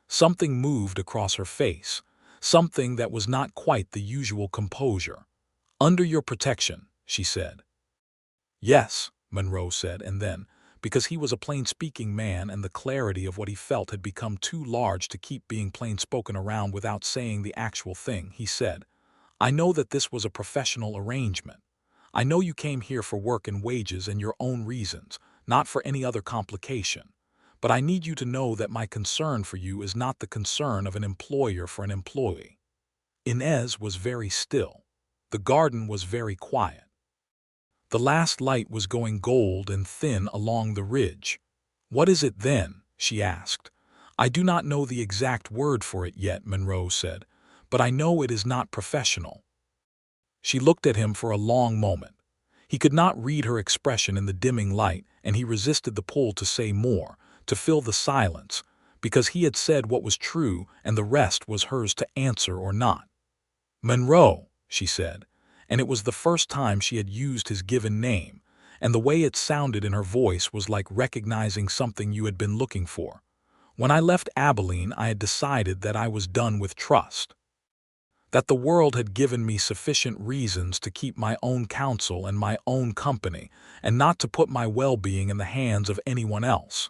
Something moved across her face, something that was not quite the usual composure. Under your protection, she said. Yes, Monroe said, and then, because he was a plain-speaking man and the clarity of what he felt had become too large to keep being plain-spoken around without saying the actual thing, he said, I know that this was a professional arrangement. I know you came here for work and wages and your own reasons, not for any other complication. But I need you to know that my concern for you is not the concern of an employer for an employee. Inez was very still. The garden was very quiet. The last light was going gold and thin along the ridge. What is it then? She asked. I do not know the exact word for it yet, Monroe said, but I know it is not professional. She looked at him for a long moment. He could not read her expression in the dimming light, and he resisted the pull to say more, to fill the silence, because he had said what was true and the rest was hers to answer or not. Monroe, she said, and it was the first time she had used his given name, and the way it sounded in her voice was like recognizing something you had been looking for. When I left Abilene, I had decided that I was done with trust. That the world had given me sufficient reasons to keep my own counsel and my own company, and not to put my well-being in the hands of anyone else.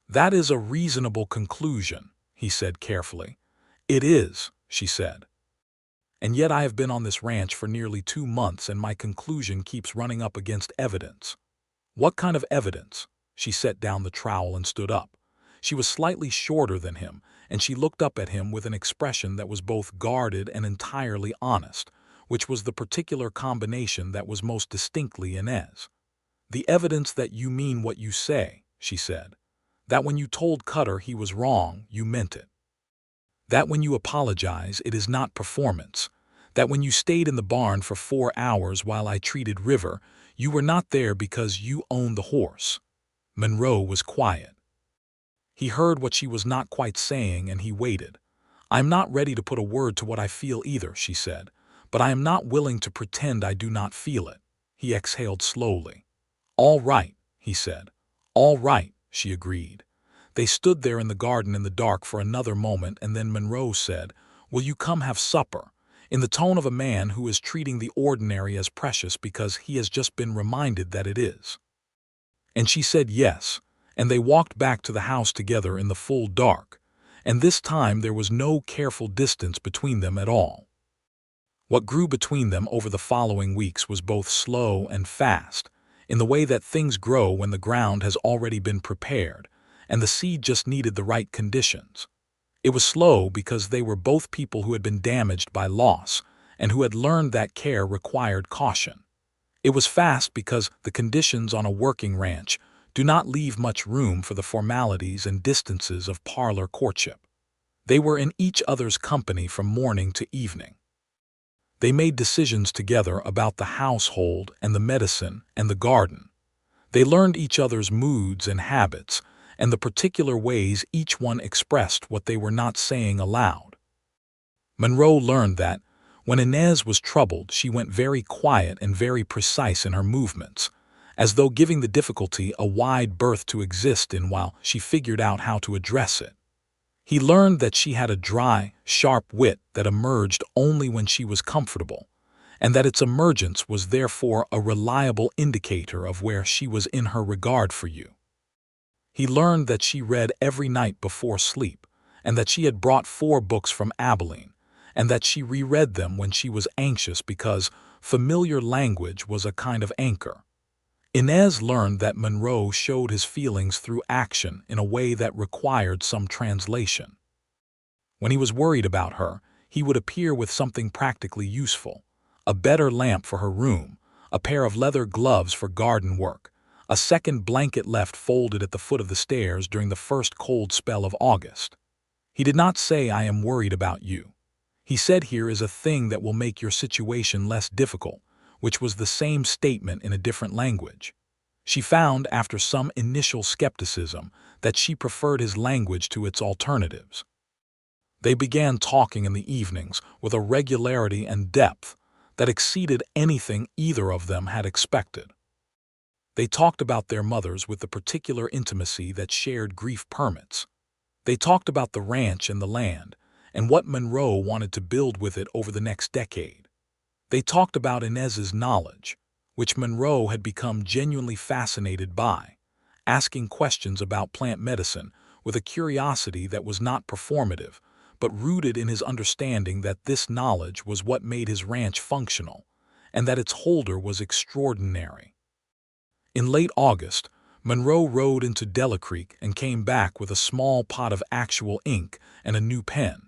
That is a reasonable conclusion, he said carefully. It is, she said. And yet I have been on this ranch for nearly 2 months and my conclusion keeps running up against evidence. What kind of evidence? She set down the trowel and stood up. She was slightly shorter than him, and she looked up at him with an expression that was both guarded and entirely honest, which was the particular combination that was most distinctly Inez. The evidence that you mean what you say, she said. That when you told Cutter he was wrong, you meant it. That when you apologize, it is not performance. That when you stayed in the barn for 4 hours while I treated River, you were not there because you owned the horse. Monroe was quiet. He heard what she was not quite saying and he waited. I am not ready to put a word to what I feel either, she said, but I am not willing to pretend I do not feel it. He exhaled slowly. All right, he said. All right, she agreed. They stood there in the garden in the dark for another moment and then Monroe said, Will you come have supper? In the tone of a man who is treating the ordinary as precious because he has just been reminded that it is. And she said yes, and they walked back to the house together in the full dark, and this time there was no careful distance between them at all. What grew between them over the following weeks was both slow and fast, in the way that things grow when the ground has already been prepared, and the seed just needed the right conditions. It was slow because they were both people who had been damaged by loss, and who had learned that care required caution. It was fast because the conditions on a working ranch do not leave much room for the formalities and distances of parlor courtship. They were in each other's company from morning to evening. They made decisions together about the household and the medicine and the garden. They learned each other's moods and habits, and the particular ways each one expressed what they were not saying aloud. Monroe learned that, when Inez was troubled, she went very quiet and very precise in her movements, as though giving the difficulty a wide berth to exist in while she figured out how to address it. He learned that she had a dry, sharp wit that emerged only when she was comfortable, and that its emergence was therefore a reliable indicator of where she was in her regard for you. He learned that she read every night before sleep, and that she had brought 4 books from Abilene, and that she reread them when she was anxious because familiar language was a kind of anchor. Inez learned that Monroe showed his feelings through action in a way that required some translation. When he was worried about her, he would appear with something practically useful: a better lamp for her room, a pair of leather gloves for garden work, a second blanket left folded at the foot of the stairs during the first cold spell of August. He did not say, I am worried about you. He said, here is a thing that will make your situation less difficult, which was the same statement in a different language. She found, after some initial skepticism, that she preferred his language to its alternatives. They began talking in the evenings with a regularity and depth that exceeded anything either of them had expected. They talked about their mothers with the particular intimacy that shared grief permits. They talked about the ranch and the land, and what Monroe wanted to build with it over the next decade. They talked about Inez's knowledge, which Monroe had become genuinely fascinated by, asking questions about plant medicine with a curiosity that was not performative, but rooted in his understanding that this knowledge was what made his ranch functional, and that its holder was extraordinary. In late August, Monroe rode into Dellacreek and came back with a small pot of actual ink and a new pen.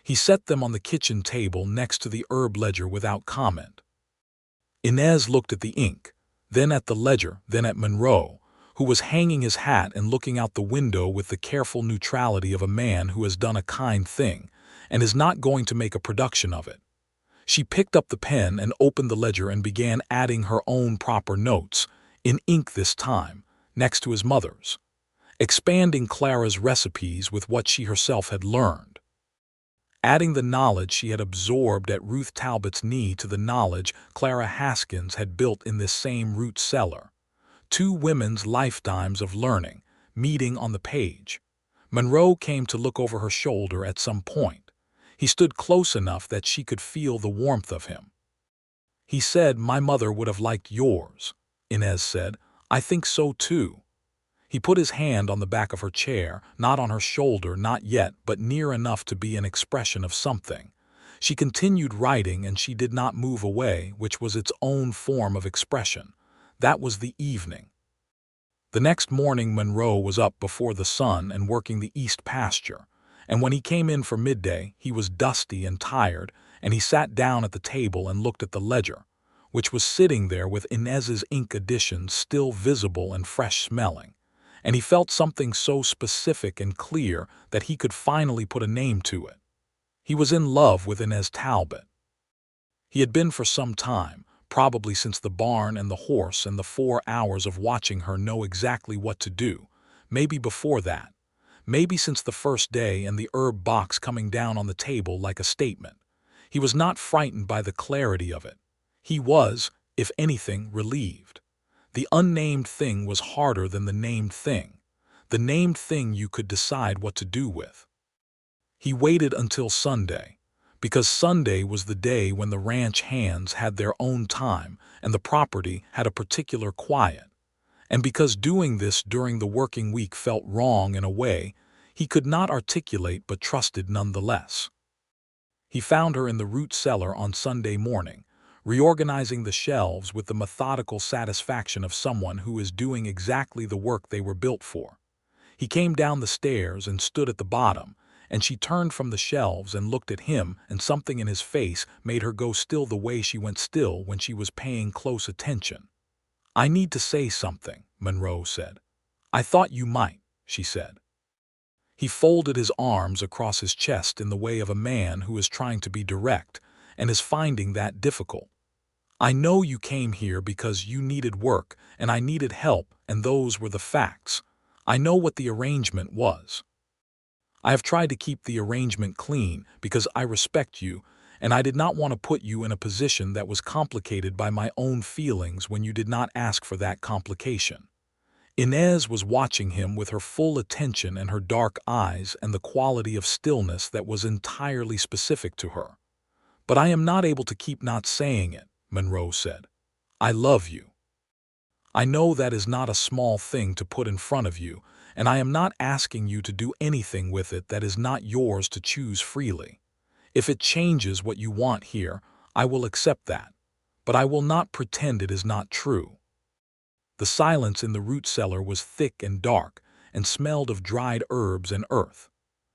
He set them on the kitchen table next to the herb ledger without comment. Inez looked at the ink, then at the ledger, then at Monroe, who was hanging his hat and looking out the window with the careful neutrality of a man who has done a kind thing and is not going to make a production of it. She picked up the pen and opened the ledger and began adding her own proper notes, in ink this time, next to his mother's, expanding Clara's recipes with what she herself had learned, adding the knowledge she had absorbed at Ruth Talbot's knee to the knowledge Clara Haskins had built in this same root cellar. Two women's lifetimes of learning, meeting on the page. Monroe came to look over her shoulder at some point. He stood close enough that she could feel the warmth of him. He said, "My mother would have liked yours." Inez said, "I think so too." He put his hand on the back of her chair, not on her shoulder, not yet, but near enough to be an expression of something. She continued writing, and she did not move away, which was its own form of expression. That was the evening. The next morning Monroe was up before the sun and working the east pasture, and when he came in for midday he was dusty and tired, and he sat down at the table and looked at the ledger, which was sitting there with Inez's ink additions still visible and fresh-smelling, and he felt something so specific and clear that he could finally put a name to it. He was in love with Inez Talbot. He had been for some time, probably since the barn and the horse and the 4 hours of watching her know exactly what to do, maybe before that, maybe since the first day and the herb box coming down on the table like a statement. He was not frightened by the clarity of it. He was, if anything, relieved. The unnamed thing was harder than the named thing. The named thing you could decide what to do with. He waited until Sunday, because Sunday was the day when the ranch hands had their own time and the property had a particular quiet, and because doing this during the working week felt wrong in a way he could not articulate but trusted nonetheless. He found her in the root cellar on Sunday morning, reorganizing the shelves with the methodical satisfaction of someone who is doing exactly the work they were built for. He came down the stairs and stood at the bottom, and she turned from the shelves and looked at him, and something in his face made her go still the way she went still when she was paying close attention. "I need to say something," Monroe said. "I thought you might," she said. He folded his arms across his chest in the way of a man who is trying to be direct and is finding that difficult. "I know you came here because you needed work and I needed help, and those were the facts. I know what the arrangement was. I have tried to keep the arrangement clean because I respect you, and I did not want to put you in a position that was complicated by my own feelings when you did not ask for that complication." Inez was watching him with her full attention and her dark eyes and the quality of stillness that was entirely specific to her. "But I am not able to keep not saying it," Monroe said. "I love you. I know that is not a small thing to put in front of you, and I am not asking you to do anything with it that is not yours to choose freely. If it changes what you want here, I will accept that, but I will not pretend it is not true." The silence in the root cellar was thick and dark and smelled of dried herbs and earth.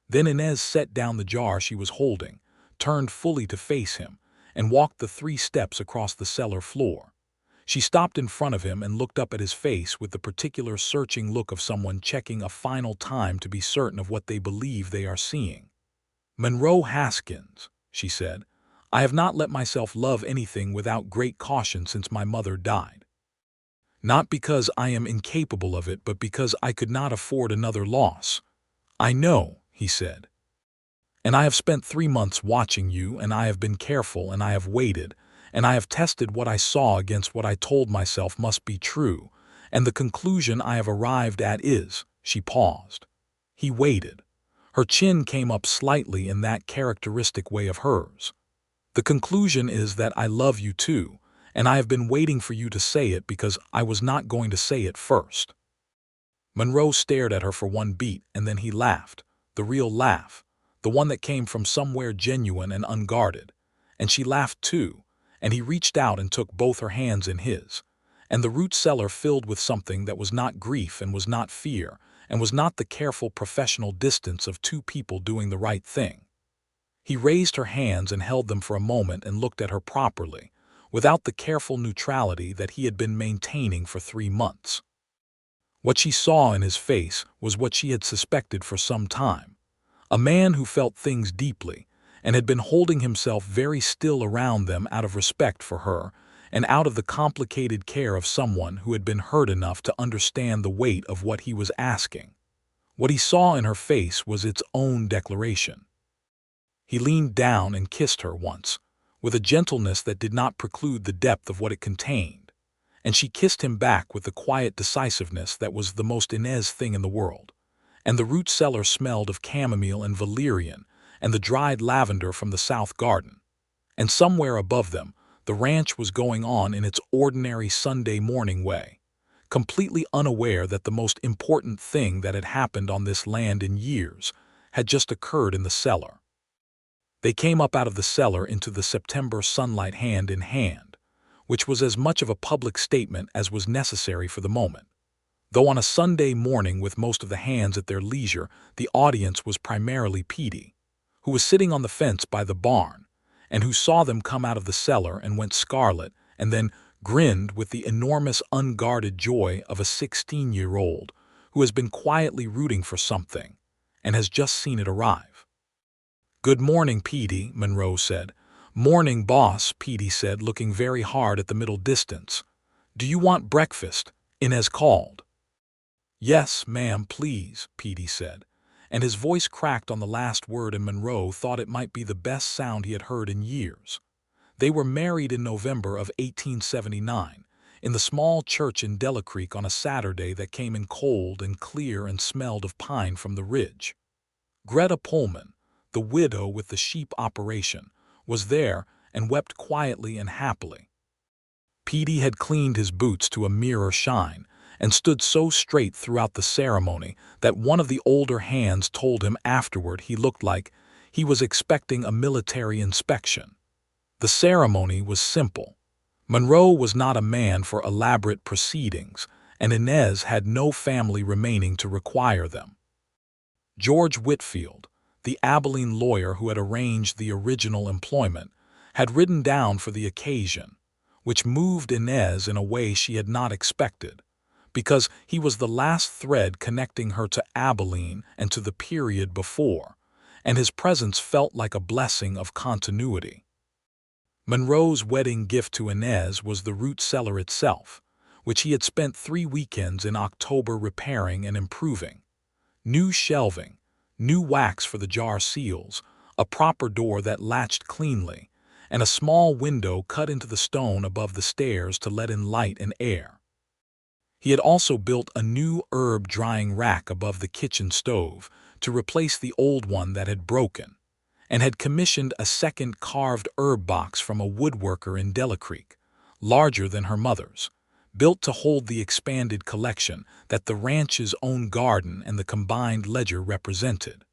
Then Inez set down the jar she was holding, turned fully to face him, and walked the 3 steps across the cellar floor. She stopped in front of him and looked up at his face with the particular searching look of someone checking a final time to be certain of what they believe they are seeing. "Monroe Haskins," she said, I have not let myself love anything without great caution since my mother died. Not because I am incapable of it, but because I could not afford another loss. I know, he said. And I have spent 3 months watching you, and I have been careful, and I have waited, and I have tested what I saw against what I told myself must be true, and the conclusion I have arrived at is, she paused. He waited. Her chin came up slightly in that characteristic way of hers. The conclusion is that I love you too, and I have been waiting for you to say it because I was not going to say it first. Monroe stared at her for one beat, and then he laughed, the real laugh, the one that came from somewhere genuine and unguarded. And she laughed too, and he reached out and took both her hands in his, and the root cellar filled with something that was not grief and was not fear, and was not the careful professional distance of two people doing the right thing. He raised her hands and held them for a moment and looked at her properly, without the careful neutrality that he had been maintaining for 3 months. What she saw in his face was what she had suspected for some time. A man who felt things deeply, and had been holding himself very still around them out of respect for her, and out of the complicated care of someone who had been hurt enough to understand the weight of what he was asking. What he saw in her face was its own declaration. He leaned down and kissed her once, with a gentleness that did not preclude the depth of what it contained, and she kissed him back with the quiet decisiveness that was the most Inez thing in the world. And the root cellar smelled of chamomile and valerian, and the dried lavender from the south garden. And somewhere above them, the ranch was going on in its ordinary Sunday morning way, completely unaware that the most important thing that had happened on this land in years had just occurred in the cellar. They came up out of the cellar into the September sunlight hand in hand, which was as much of a public statement as was necessary for the moment. Though on a Sunday morning with most of the hands at their leisure, the audience was primarily Petey, who was sitting on the fence by the barn, and who saw them come out of the cellar and went scarlet, and then grinned with the enormous unguarded joy of a 16-year-old who has been quietly rooting for something, and has just seen it arrive. "Good morning, Petey," Monroe said. "Morning, boss," Petey said, looking very hard at the middle distance. "Do you want breakfast?" Inez called. "Yes, ma'am, please," Petey said, and his voice cracked on the last word, and Monroe thought it might be the best sound he had heard in years. They were married in November of 1879, in the small church in Dellacreek on a Saturday that came in cold and clear and smelled of pine from the ridge. Greta Pullman, the widow with the sheep operation, was there and wept quietly and happily. Petey had cleaned his boots to a mirror shine and stood so straight throughout the ceremony that one of the older hands told him afterward he looked like he was expecting a military inspection. The ceremony was simple. Monroe was not a man for elaborate proceedings, and Inez had no family remaining to require them. George Whitfield, the Abilene lawyer who had arranged the original employment, had ridden down for the occasion, which moved Inez in a way she had not expected, because he was the last thread connecting her to Abilene and to the period before, and his presence felt like a blessing of continuity. Monroe's wedding gift to Inez was the root cellar itself, which he had spent 3 weekends in October repairing and improving. New shelving, new wax for the jar seals, a proper door that latched cleanly, and a small window cut into the stone above the stairs to let in light and air. He had also built a new herb drying rack above the kitchen stove to replace the old one that had broken, and had commissioned a second carved herb box from a woodworker in Dellacreek, larger than her mother's, built to hold the expanded collection that the ranch's own garden and the combined ledger represented.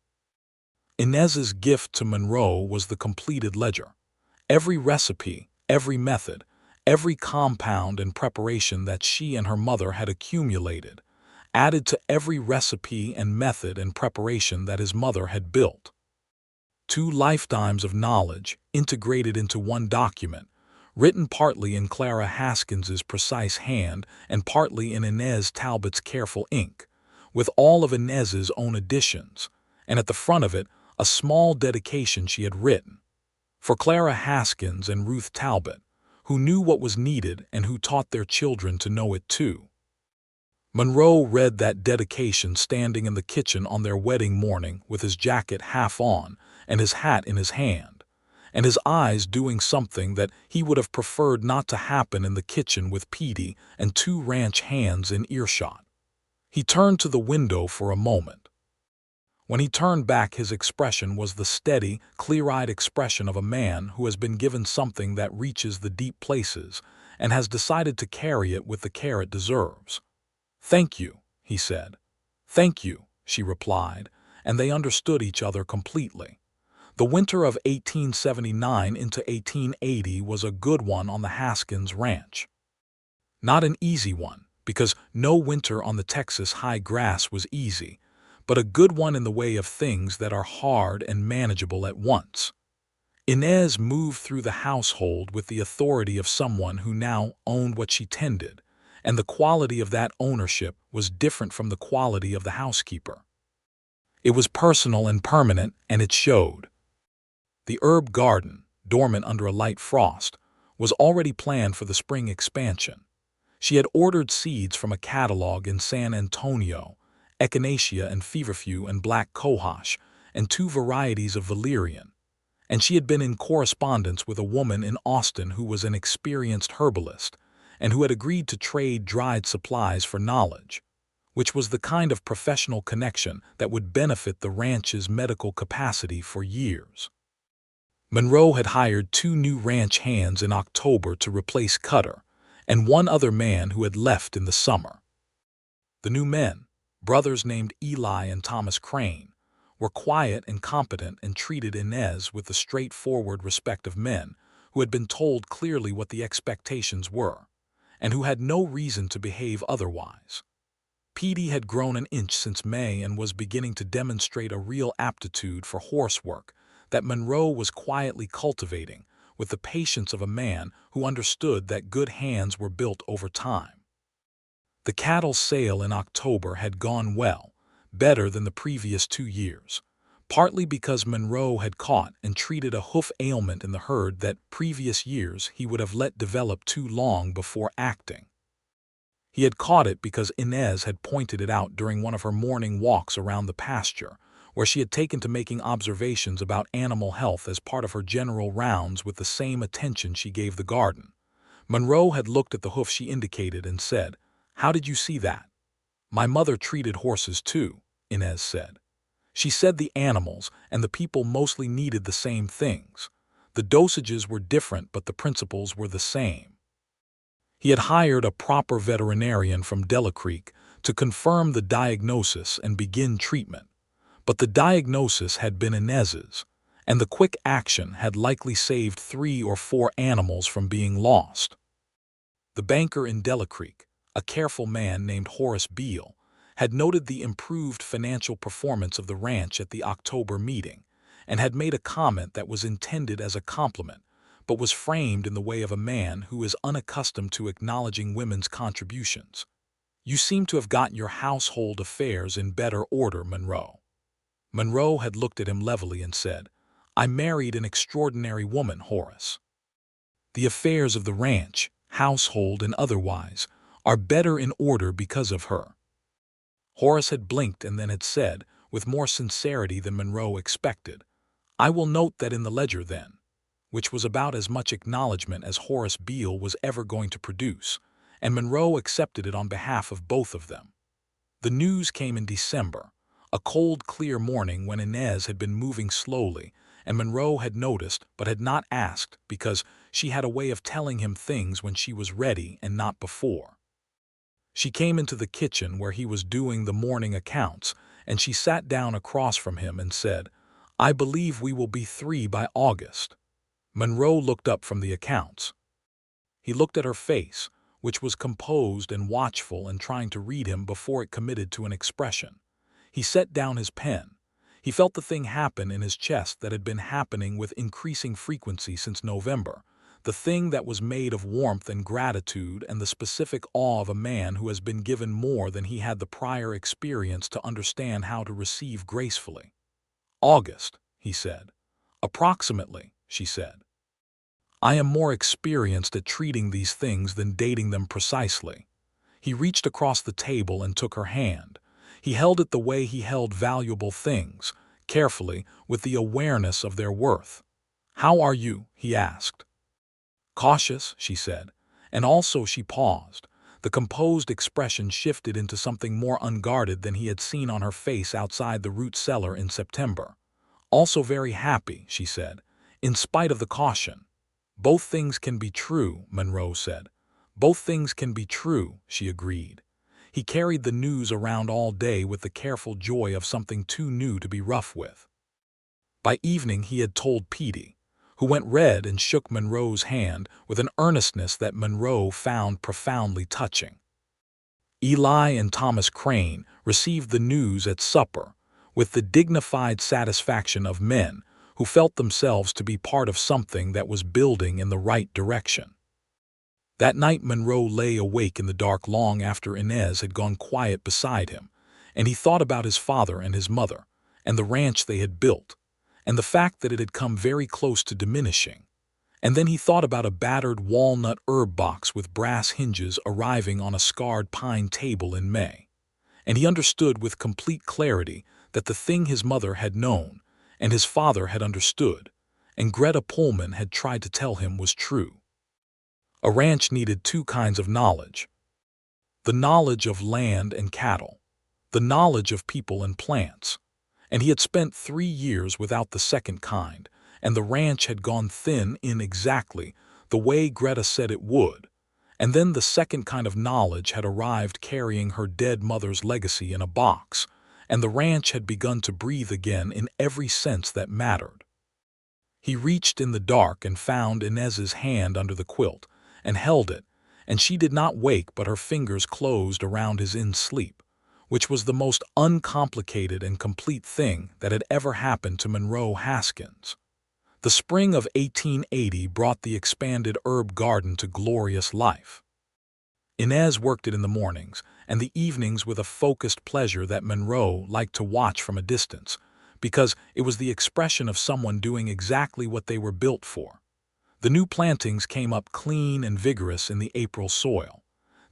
Inez's gift to Monroe was the completed ledger. Every recipe, every method, every compound and preparation that she and her mother had accumulated, added to every recipe and method and preparation that his mother had built. 2 lifetimes of knowledge integrated into one document, written partly in Clara Haskins's precise hand and partly in Inez Talbot's careful ink, with all of Inez's own additions, and at the front of it a small dedication she had written. For Clara Haskins and Ruth Talbot, who knew what was needed and who taught their children to know it too. Monroe read that dedication standing in the kitchen on their wedding morning with his jacket half on and his hat in his hand, and his eyes doing something that he would have preferred not to happen in the kitchen with Petey and two ranch hands in earshot. He turned to the window for a moment. When he turned back, his expression was the steady, clear-eyed expression of a man who has been given something that reaches the deep places and has decided to carry it with the care it deserves. "Thank you," he said. "Thank you," she replied, and they understood each other completely. The winter of 1879 into 1880 was a good one on the Haskins ranch. Not an easy one, because no winter on the Texas high grass was easy, but a good one in the way of things that are hard and manageable at once. Inez moved through the household with the authority of someone who now owned what she tended, and the quality of that ownership was different from the quality of the housekeeper. It was personal and permanent, and it showed. The herb garden, dormant under a light frost, was already planned for the spring expansion. She had ordered seeds from a catalog in San Antonio, echinacea and feverfew and black cohosh, and 2 varieties of valerian, and she had been in correspondence with a woman in Austin who was an experienced herbalist, and who had agreed to trade dried supplies for knowledge, which was the kind of professional connection that would benefit the ranch's medical capacity for years. Monroe had hired 2 new ranch hands in October to replace Cutter, and 1 other man who had left in the summer. The new men, brothers named Eli and Thomas Crane, were quiet and competent and treated Inez with the straightforward respect of men who had been told clearly what the expectations were, and who had no reason to behave otherwise. Petey had grown an inch since May and was beginning to demonstrate a real aptitude for horsework that Monroe was quietly cultivating with the patience of a man who understood that good hands were built over time. The cattle sale in October had gone well, better than the previous 2 years, partly because Monroe had caught and treated a hoof ailment in the herd that previous years he would have let develop too long before acting. He had caught it because Inez had pointed it out during one of her morning walks around the pasture, where she had taken to making observations about animal health as part of her general rounds with the same attention she gave the garden. Monroe had looked at the hoof she indicated and said, "How did you see that?" "My mother treated horses too," Inez said. "She said the animals and the people mostly needed the same things. The dosages were different, but the principles were the same." He had hired a proper veterinarian from Dellacreek to confirm the diagnosis and begin treatment, but the diagnosis had been Inez's, and the quick action had likely saved 3 or 4 animals from being lost. The banker in Dellacreek, a careful man named Horace Beale, had noted the improved financial performance of the ranch at the October meeting, and had made a comment that was intended as a compliment, but was framed in the way of a man who is unaccustomed to acknowledging women's contributions. "You seem to have gotten your household affairs in better order, Monroe." Monroe had looked at him levelly and said, "I married an extraordinary woman, Horace. The affairs of the ranch, household and otherwise, are better in order because of her." Horace had blinked and then had said, with more sincerity than Monroe expected, "I will note that in the ledger then," which was about as much acknowledgement as Horace Beale was ever going to produce, and Monroe accepted it on behalf of both of them. The news came in December, a cold, clear morning when Inez had been moving slowly, and Monroe had noticed but had not asked because she had a way of telling him things when she was ready and not before. She came into the kitchen where he was doing the morning accounts, and she sat down across from him and said, "I believe we will be 3 by August." Monroe looked up from the accounts. He looked at her face, which was composed and watchful and trying to read him before it committed to an expression. He set down his pen. He felt the thing happen in his chest that had been happening with increasing frequency since November, the thing that was made of warmth and gratitude and the specific awe of a man who has been given more than he had the prior experience to understand how to receive gracefully. "August," he said. "Approximately," she said. I am more experienced at treating these things than dating them precisely. He reached across the table and took her hand. He held it the way he held valuable things, carefully, with the awareness of their worth. "How are you?" he asked. "Cautious," she said, and also she paused. The composed expression shifted into something more unguarded than he had seen on her face outside the root cellar in September. "Also very happy," she said, in spite of the caution. "Both things can be true," Monroe said. "Both things can be true," she agreed. He carried the news around all day with the careful joy of something too new to be rough with. By evening he had told Petey, who went red and shook Monroe's hand with an earnestness that Monroe found profoundly touching. Eli and Thomas Crane received the news at supper with the dignified satisfaction of men who felt themselves to be part of something that was building in the right direction. That night Monroe lay awake in the dark long after Inez had gone quiet beside him, and he thought about his father and his mother, and the ranch they had built, and the fact that it had come very close to diminishing. And then he thought about a battered walnut herb box with brass hinges arriving on a scarred pine table in May. And he understood with complete clarity that the thing his mother had known, and his father had understood, and Greta Pullman had tried to tell him was true. A ranch needed two kinds of knowledge. The knowledge of land and cattle, the knowledge of people and plants. And he had spent 3 years without the second kind, and the ranch had gone thin in exactly the way Greta said it would. And then the second kind of knowledge had arrived carrying her dead mother's legacy in a box, and the ranch had begun to breathe again in every sense that mattered. He reached in the dark and found Inez's hand under the quilt, and held it, and she did not wake but her fingers closed around his in sleep, which was the most uncomplicated and complete thing that had ever happened to Monroe Haskins. The spring of 1880 brought the expanded herb garden to glorious life. Inez worked it in the mornings and the evenings with a focused pleasure that Monroe liked to watch from a distance, because it was the expression of someone doing exactly what they were built for. The new plantings came up clean and vigorous in the April soil.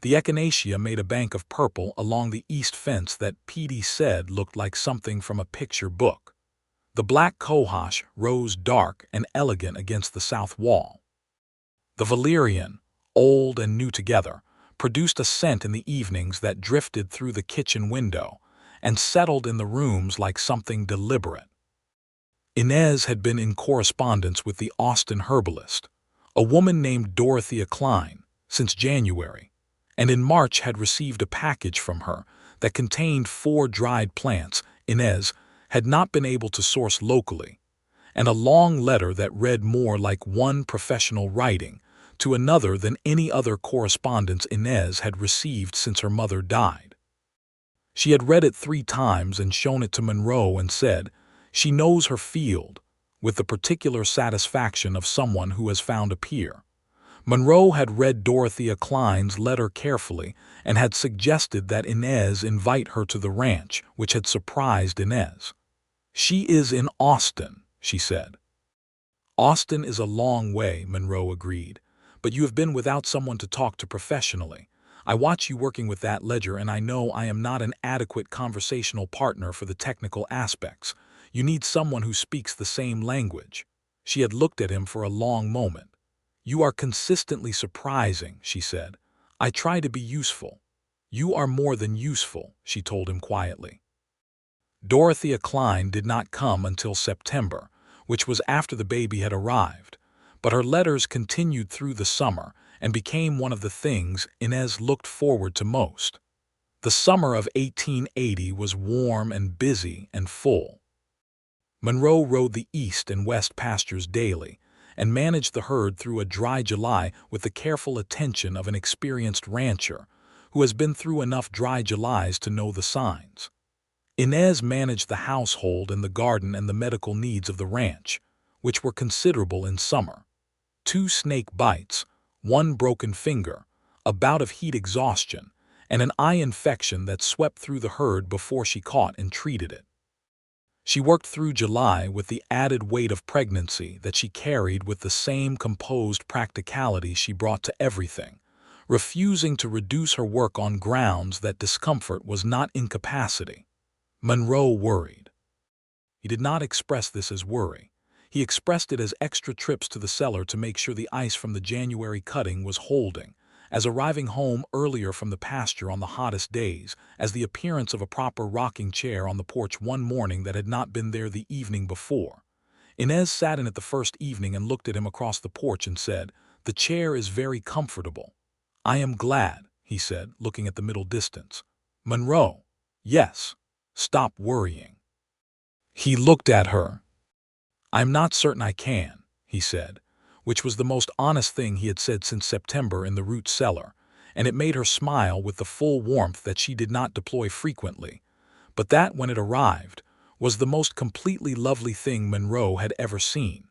The echinacea made a bank of purple along the east fence that Petey said looked like something from a picture book. The black cohosh rose dark and elegant against the south wall. The valerian, old and new together, produced a scent in the evenings that drifted through the kitchen window and settled in the rooms like something deliberate. Inez had been in correspondence with the Austin herbalist, a woman named Dorothea Klein, since January, and in March had received a package from her that contained 4 dried plants Inez had not been able to source locally, and a long letter that read more like one professional writing to another than any other correspondence Inez had received since her mother died. She had read it 3 times and shown it to Monroe and said, "She knows her field," with the particular satisfaction of someone who has found a peer. Monroe had read Dorothea Klein's letter carefully and had suggested that Inez invite her to the ranch, which had surprised Inez. "She is in Austin," she said. "Austin is a long way," Monroe agreed, "but you have been without someone to talk to professionally. I watch you working with that ledger and I know I am not an adequate conversational partner for the technical aspects. You need someone who speaks the same language." She had looked at him for a long moment. "You are consistently surprising," she said. "I try to be useful." "You are more than useful," she told him quietly. Dorothea Klein did not come until September, which was after the baby had arrived, but her letters continued through the summer and became one of the things Inez looked forward to most. The summer of 1880 was warm and busy and full. Monroe rode the east and west pastures daily and managed the herd through a dry July with the careful attention of an experienced rancher who has been through enough dry Julys to know the signs. Inez managed the household and the garden and the medical needs of the ranch, which were considerable in summer. 2 snake bites, 1 broken finger, a bout of heat exhaustion, and an eye infection that swept through the herd before she caught and treated it. She worked through July with the added weight of pregnancy that she carried with the same composed practicality she brought to everything, refusing to reduce her work on grounds that discomfort was not incapacity. Monroe worried. He did not express this as worry. He expressed it as extra trips to the cellar to make sure the ice from the January cutting was holding, as arriving home earlier from the pasture on the hottest days, as the appearance of a proper rocking chair on the porch one morning that had not been there the evening before. Inez sat in it the first evening and looked at him across the porch and said, "The chair is very comfortable." "I am glad," he said, looking at the middle distance. "Monroe." "Yes." "Stop worrying." He looked at her. "I'm not certain I can," he said, which was the most honest thing he had said since September in the root cellar, and it made her smile with the full warmth that she did not deploy frequently, but that, when it arrived, was the most completely lovely thing Monroe had ever seen.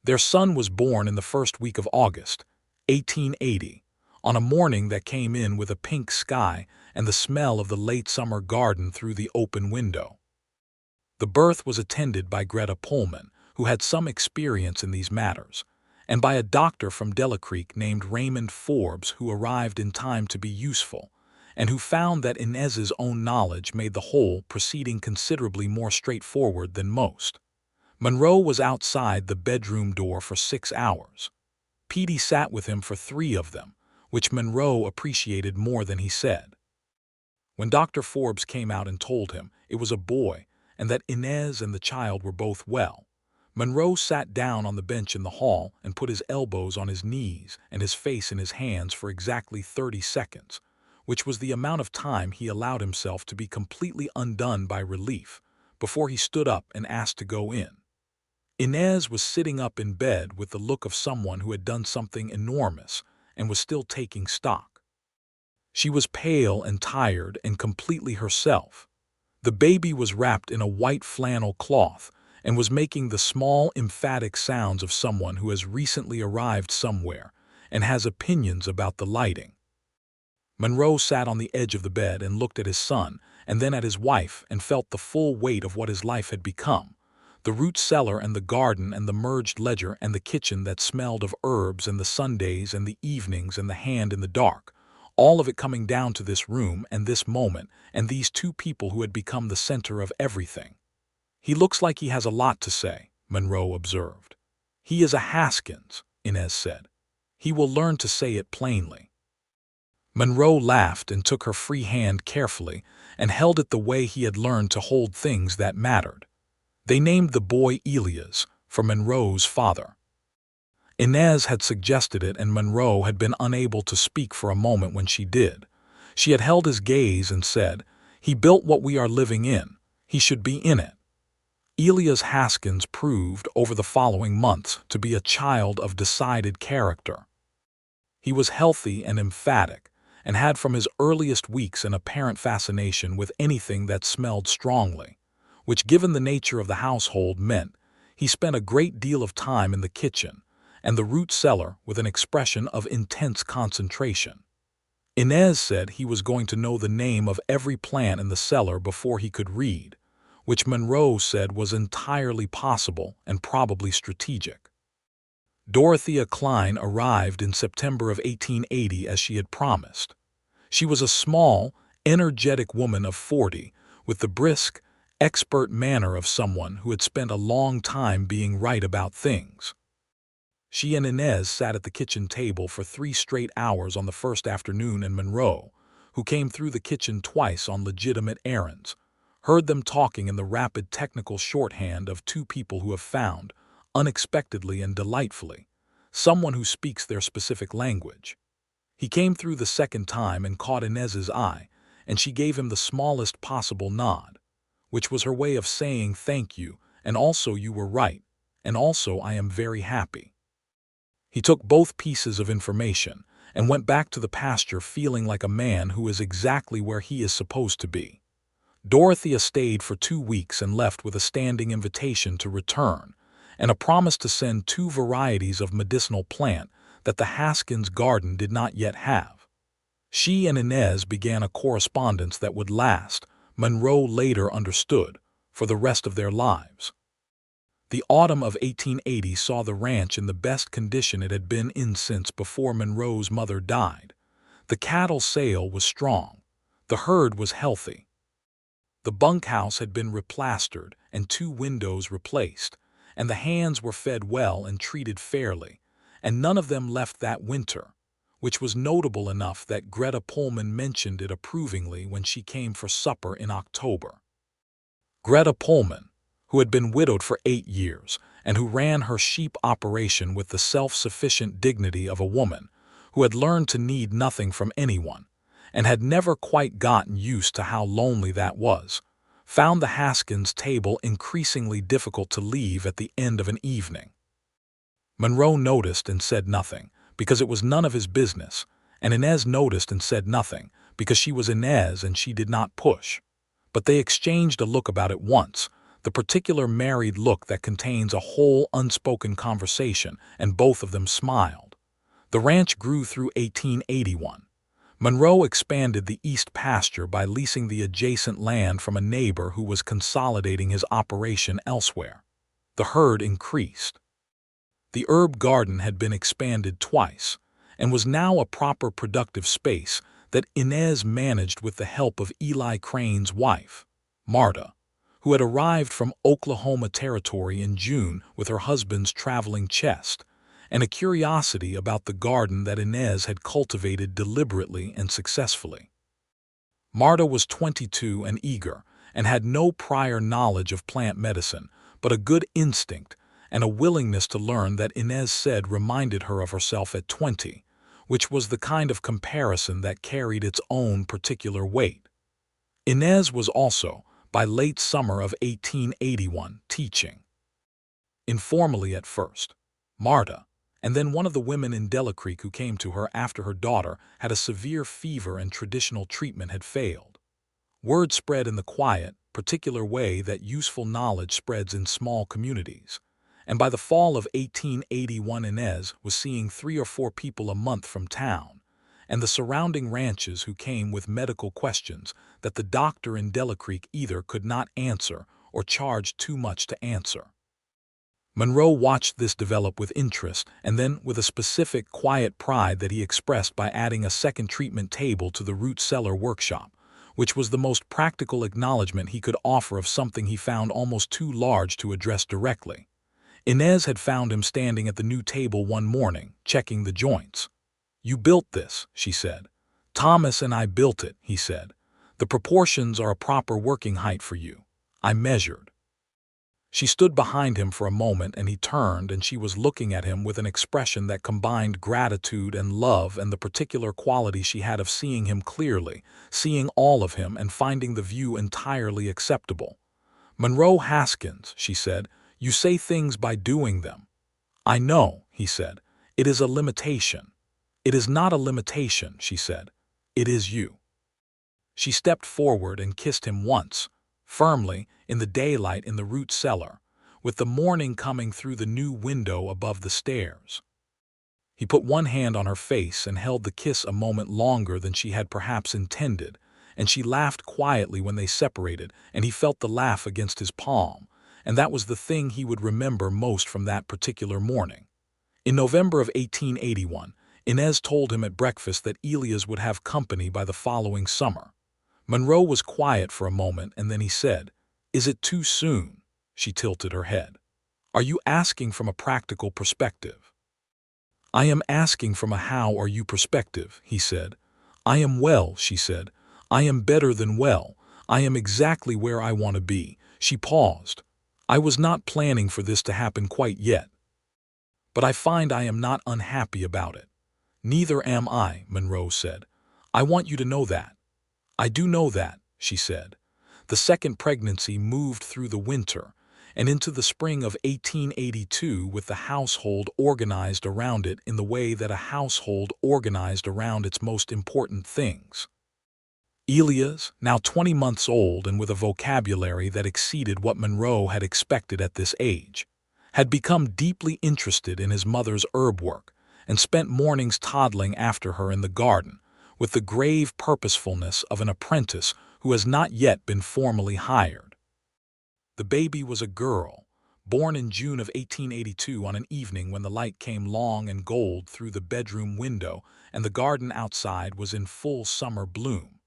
Their son was born in the first week of August, 1880, on a morning that came in with a pink sky and the smell of the late summer garden through the open window. The birth was attended by Greta Pullman, who had some experience in these matters, and by a doctor from Dellacreek named Raymond Forbes, who arrived in time to be useful, and who found that Inez's own knowledge made the whole proceeding considerably more straightforward than most. Monroe was outside the bedroom door for 6 hours. Petey sat with him for 3 of them, which Monroe appreciated more than he said. When Dr. Forbes came out and told him it was a boy and that Inez and the child were both well, Monroe sat down on the bench in the hall and put his elbows on his knees and his face in his hands for exactly 30 seconds, which was the amount of time he allowed himself to be completely undone by relief, before he stood up and asked to go in. Inez was sitting up in bed with the look of someone who had done something enormous and was still taking stock. She was pale and tired and completely herself. The baby was wrapped in a white flannel cloth and was making the small, emphatic sounds of someone who has recently arrived somewhere and has opinions about the lighting. Monroe sat on the edge of the bed and looked at his son and then at his wife and felt the full weight of what his life had become. The root cellar and the garden and the merged ledger and the kitchen that smelled of herbs and the Sundays and the evenings and the hand in the dark, all of it coming down to this room and this moment and these 2 people who had become the center of everything. "He looks like he has a lot to say," Monroe observed. "He is a Haskins," Inez said. "He will learn to say it plainly." Monroe laughed and took her free hand carefully and held it the way he had learned to hold things that mattered. They named the boy Elias, for Monroe's father. Inez had suggested it, and Monroe had been unable to speak for a moment when she did. She had held his gaze and said, "He built what we are living in. He should be in it." Elias Haskins proved, over the following months, to be a child of decided character. He was healthy and emphatic, and had from his earliest weeks an apparent fascination with anything that smelled strongly, which, given the nature of the household, meant he spent a great deal of time in the kitchen and the root cellar with an expression of intense concentration. Inez said he was going to know the name of every plant in the cellar before he could read, which Monroe said was entirely possible and probably strategic. Dorothea Klein arrived in September of 1880 as she had promised. She was a small, energetic woman of 40, with the brisk, expert manner of someone who had spent a long time being right about things. She and Inez sat at the kitchen table for 3 straight hours on the first afternoon, and Monroe, who came through the kitchen twice on legitimate errands, heard them talking in the rapid technical shorthand of 2 people who have found, unexpectedly and delightfully, someone who speaks their specific language. He came through the second time and caught Inez's eye, and she gave him the smallest possible nod, which was her way of saying thank you, and also you were right, and also I am very happy. He took both pieces of information and went back to the pasture feeling like a man who is exactly where he is supposed to be. Dorothea stayed for 2 weeks and left with a standing invitation to return and a promise to send 2 varieties of medicinal plant that the Haskins garden did not yet have. She and Inez began a correspondence that would last, Monroe later understood, for the rest of their lives. The autumn of 1880 saw the ranch in the best condition it had been in since before Monroe's mother died. The cattle sale was strong. The herd was healthy. The bunkhouse had been replastered and 2 windows replaced, and the hands were fed well and treated fairly, and none of them left that winter, which was notable enough that Greta Pullman mentioned it approvingly when she came for supper in October. Greta Pullman, who had been widowed for 8 years and who ran her sheep operation with the self-sufficient dignity of a woman who had learned to need nothing from anyone and had never quite gotten used to how lonely that was, found the Haskins table increasingly difficult to leave at the end of an evening. Monroe noticed and said nothing, because it was none of his business, and Inez noticed and said nothing, because she was Inez and she did not push. But they exchanged a look about it once, the particular married look that contains a whole unspoken conversation, and both of them smiled. The ranch grew through 1881. Monroe expanded the east pasture by leasing the adjacent land from a neighbor who was consolidating his operation elsewhere. The herd increased. The herb garden had been expanded twice, and was now a proper productive space that Inez managed with the help of Eli Crane's wife, Marta, who had arrived from Oklahoma Territory in June with her husband's traveling chest, and a curiosity about the garden that Inez had cultivated deliberately and successfully. Marta was 22 and eager, and had no prior knowledge of plant medicine, but a good instinct and a willingness to learn that Inez said reminded her of herself at 20, which was the kind of comparison that carried its own particular weight. Inez was also, by late summer of 1881, teaching. Informally at first, Marta, and then one of the women in Dellacreek who came to her after her daughter had a severe fever and traditional treatment had failed. Word spread in the quiet, particular way that useful knowledge spreads in small communities, and by the fall of 1881 Inez was seeing 3 or 4 people a month from town, and the surrounding ranches who came with medical questions that the doctor in Dellacreek either could not answer or charged too much to answer. Monroe watched this develop with interest and then with a specific, quiet pride that he expressed by adding a second treatment table to the root cellar workshop, which was the most practical acknowledgement he could offer of something he found almost too large to address directly. Inez had found him standing at the new table one morning, checking the joints. "You built this," she said. "Thomas and I built it," he said. "The proportions are a proper working height for you. I measured." She stood behind him for a moment and he turned and she was looking at him with an expression that combined gratitude and love and the particular quality she had of seeing him clearly, seeing all of him and finding the view entirely acceptable. "Monroe Haskins," she said, "you say things by doing them." "I know," he said. "It is a limitation." "It is not a limitation," she said. "It is you." She stepped forward and kissed him once, firmly, in the daylight in the root cellar, with the morning coming through the new window above the stairs. He put one hand on her face and held the kiss a moment longer than she had perhaps intended, and she laughed quietly when they separated, and he felt the laugh against his palm, and that was the thing he would remember most from that particular morning. In November of 1881, Inez told him at breakfast that Elias would have company by the following summer. Monroe was quiet for a moment, and then he said, "Is it too soon?" She tilted her head. "Are you asking from a practical perspective?" "I am asking from a how are you perspective," he said. "I am well," she said. "I am better than well. I am exactly where I want to be." She paused. "I was not planning for this to happen quite yet. But I find I am not unhappy about it." "Neither am I," Monroe said. "I want you to know that." "I do know that," she said. The second pregnancy moved through the winter and into the spring of 1882 with the household organized around it in the way that a household organized around its most important things. Elias, now 20 months old and with a vocabulary that exceeded what Monroe had expected at this age, had become deeply interested in his mother's herb work and spent mornings toddling after her in the garden, with the grave purposefulness of an apprentice who has not yet been formally hired. The baby was a girl, born in June of 1882 on an evening when the light came long and gold through the bedroom window and the garden outside was in full summer bloom.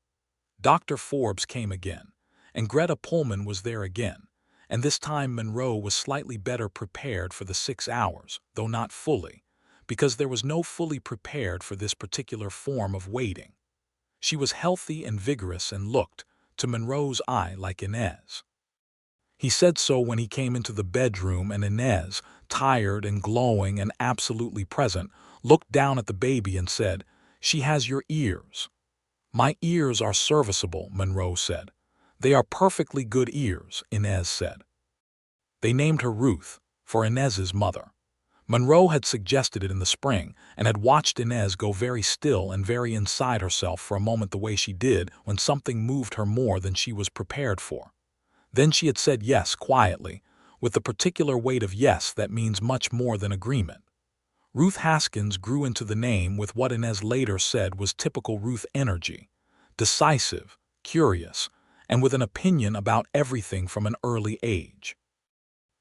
Dr. Forbes came again, and Greta Pullman was there again, and this time Monroe was slightly better prepared for the 6 hours, though not fully, because there was no fully prepared for this particular form of waiting. She was healthy and vigorous and looked, to Monroe's eye, like Inez. He said so when he came into the bedroom, and Inez, tired and glowing and absolutely present, looked down at the baby and said, "She has your ears." "My ears are serviceable," Monroe said. "They are perfectly good ears," Inez said. They named her Ruth, for Inez's mother. Monroe had suggested it in the spring and had watched Inez go very still and very inside herself for a moment the way she did when something moved her more than she was prepared for. Then she had said yes quietly, with the particular weight of yes that means much more than agreement. Ruth Haskins grew into the name with what Inez later said was typical Ruth energy, decisive, curious, and with an opinion about everything from an early age.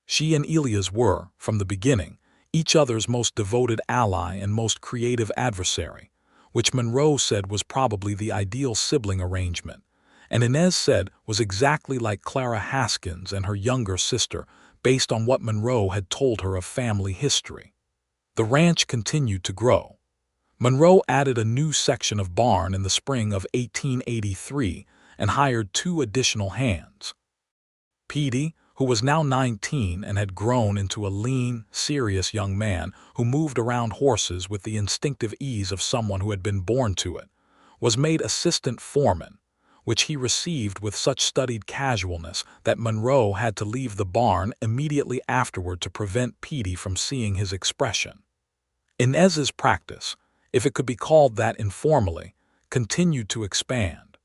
She and Elias were, from the beginning, each other's most devoted ally and most creative adversary, which Monroe said was probably the ideal sibling arrangement, and Inez said was exactly like Clara Haskins and her younger sister, based on what Monroe had told her of family history. The ranch continued to grow. Monroe added a new section of barn in the spring of 1883 and hired 2 additional hands. Petey, who was now 19 and had grown into a lean, serious young man who moved around horses with the instinctive ease of someone who had been born to it, was made assistant foreman, which he received with such studied casualness that Monroe had to leave the barn immediately afterward to prevent Petey from seeing his expression. Inez's practice, if it could be called that informally, continued to expand.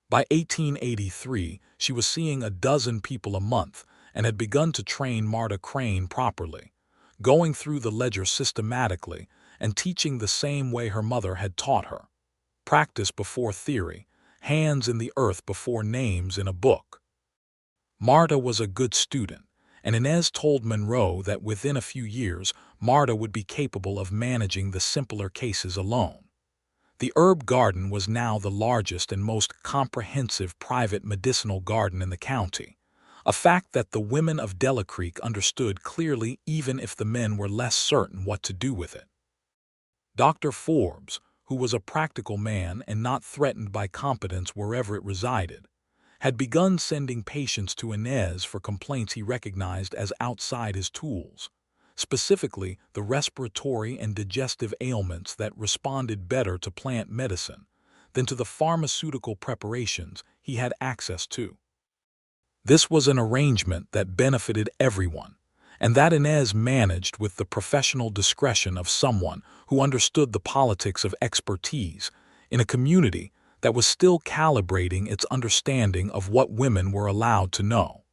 By 1883, she was seeing a dozen people a month and had begun to train Marta Crane properly, going through the ledger systematically and teaching the same way her mother had taught her. Practice before theory, hands in the earth before names in a book. Marta was a good student, and Inez told Monroe that within a few years Marta would be capable of managing the simpler cases alone. The herb garden was now the largest and most comprehensive private medicinal garden in the county, a fact that the women of Dellacreek understood clearly even if the men were less certain what to do with it. Dr. Forbes, who was a practical man and not threatened by competence wherever it resided, had begun sending patients to Inez for complaints he recognized as outside his tools, specifically the respiratory and digestive ailments that responded better to plant medicine than to the pharmaceutical preparations he had access to. This was an arrangement that benefited everyone, and that Inez managed with the professional discretion of someone who understood the politics of expertise in a community that was still calibrating its understanding of what women were allowed to know.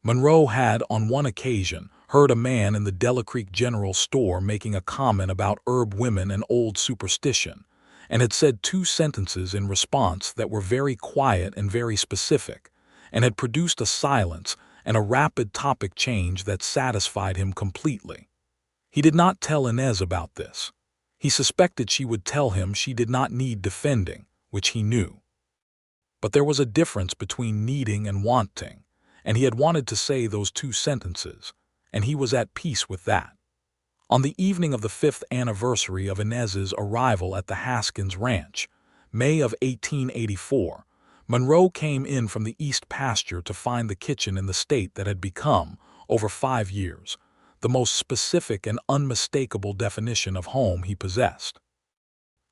Monroe had, on one occasion, heard a man in the Dellacreek General Store making a comment about herb women and old superstition, and had said 2 sentences in response that were very quiet and very specific, and had produced a silence and a rapid topic change that satisfied him completely. He did not tell Inez about this. He suspected she would tell him she did not need defending, which he knew. But there was a difference between needing and wanting, and he had wanted to say those 2 sentences, and he was at peace with that. On the evening of the 5th anniversary of Inez's arrival at the Haskins Ranch, May of 1884, Monroe came in from the east pasture to find the kitchen in the state that had become, over 5 years, the most specific and unmistakable definition of home he possessed.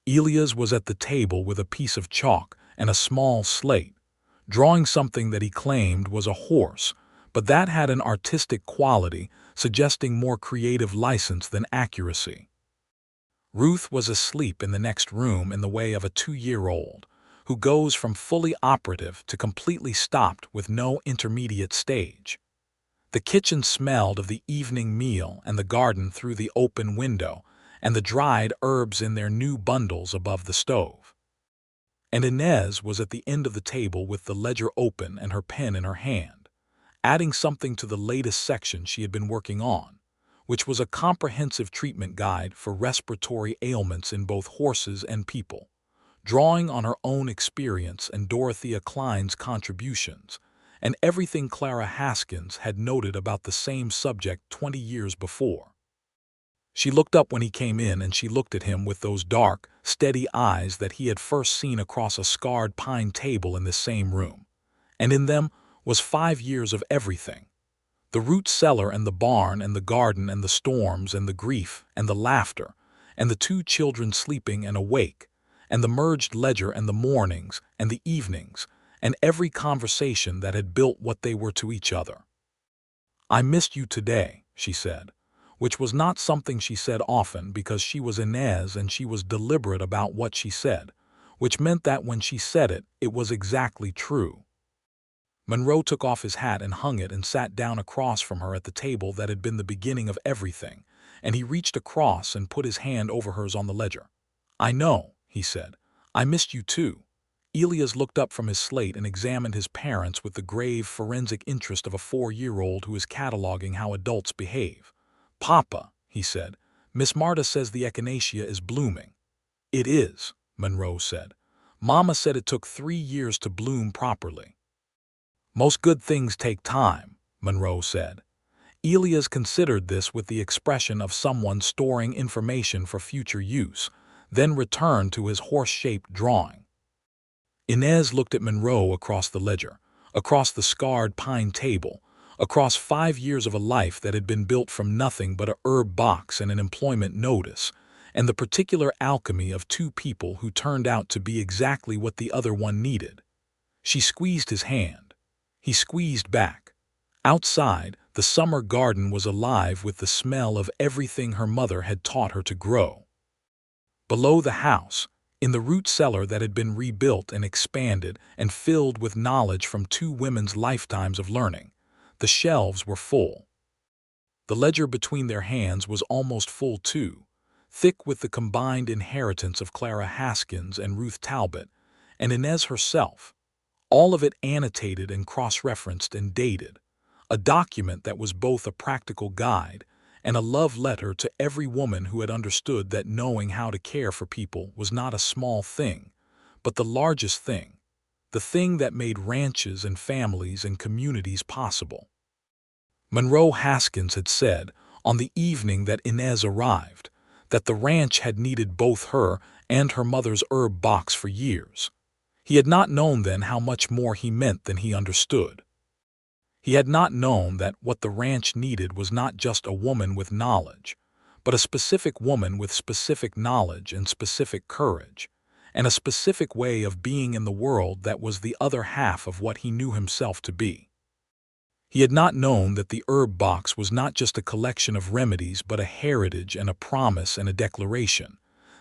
Elias was at the table with a piece of chalk and a small slate, drawing something that he claimed was a horse, but that had an artistic quality suggesting more creative license than accuracy. Ruth was asleep in the next room in the way of a 2-year-old, who goes from fully operative to completely stopped with no intermediate stage. The kitchen smelled of the evening meal and the garden through the open window, and the dried herbs in their new bundles above the stove. And Inez was at the end of the table with the ledger open and her pen in her hand, adding something to the latest section she had been working on, which was a comprehensive treatment guide for respiratory ailments in both horses and people. Drawing on her own experience and Dorothea Klein's contributions, and everything Clara Haskins had noted about the same subject 20 years before. She looked up when he came in, and she looked at him with those dark, steady eyes that he had first seen across a scarred pine table in this same room. And in them was 5 years of everything. The root cellar and the barn and the garden and the storms and the grief and the laughter and the 2 children sleeping and awake, and the merged ledger and the mornings and the evenings, and every conversation that had built what they were to each other. "I missed you today," she said, which was not something she said often because she was Inez and she was deliberate about what she said, which meant that when she said it, it was exactly true. Monroe took off his hat and hung it and sat down across from her at the table that had been the beginning of everything, and he reached across and put his hand over hers on the ledger. "I know," he said. "I missed you too." Elias looked up from his slate and examined his parents with the grave forensic interest of a 4-year-old who is cataloging how adults behave. "Papa," he said, "Miss Marta says the echinacea is blooming." "It is," Monroe said. "Mama said it took 3 years to bloom properly." "Most good things take time," Monroe said. Elias considered this with the expression of someone storing information for future use, then returned to his horse-shaped drawing. Inez looked at Monroe across the ledger, across the scarred pine table, across 5 years of a life that had been built from nothing but a herb box and an employment notice, and the particular alchemy of 2 people who turned out to be exactly what the other one needed. She squeezed his hand. He squeezed back. Outside, the summer garden was alive with the smell of everything her mother had taught her to grow. Below the house, in the root cellar that had been rebuilt and expanded and filled with knowledge from 2 women's lifetimes of learning, the shelves were full. The ledger between their hands was almost full too, thick with the combined inheritance of Clara Haskins and Ruth Talbot, and Inez herself, all of it annotated and cross-referenced and dated, a document that was both a practical guide and a love letter to every woman who had understood that knowing how to care for people was not a small thing, but the largest thing, the thing that made ranches and families and communities possible. Monroe Haskins had said, on the evening that Inez arrived, that the ranch had needed both her and her mother's herb box for years. He had not known then how much more he meant than he understood. He had not known that what the ranch needed was not just a woman with knowledge, but a specific woman with specific knowledge and specific courage, and a specific way of being in the world that was the other half of what he knew himself to be. He had not known that the herb box was not just a collection of remedies but a heritage and a promise and a declaration,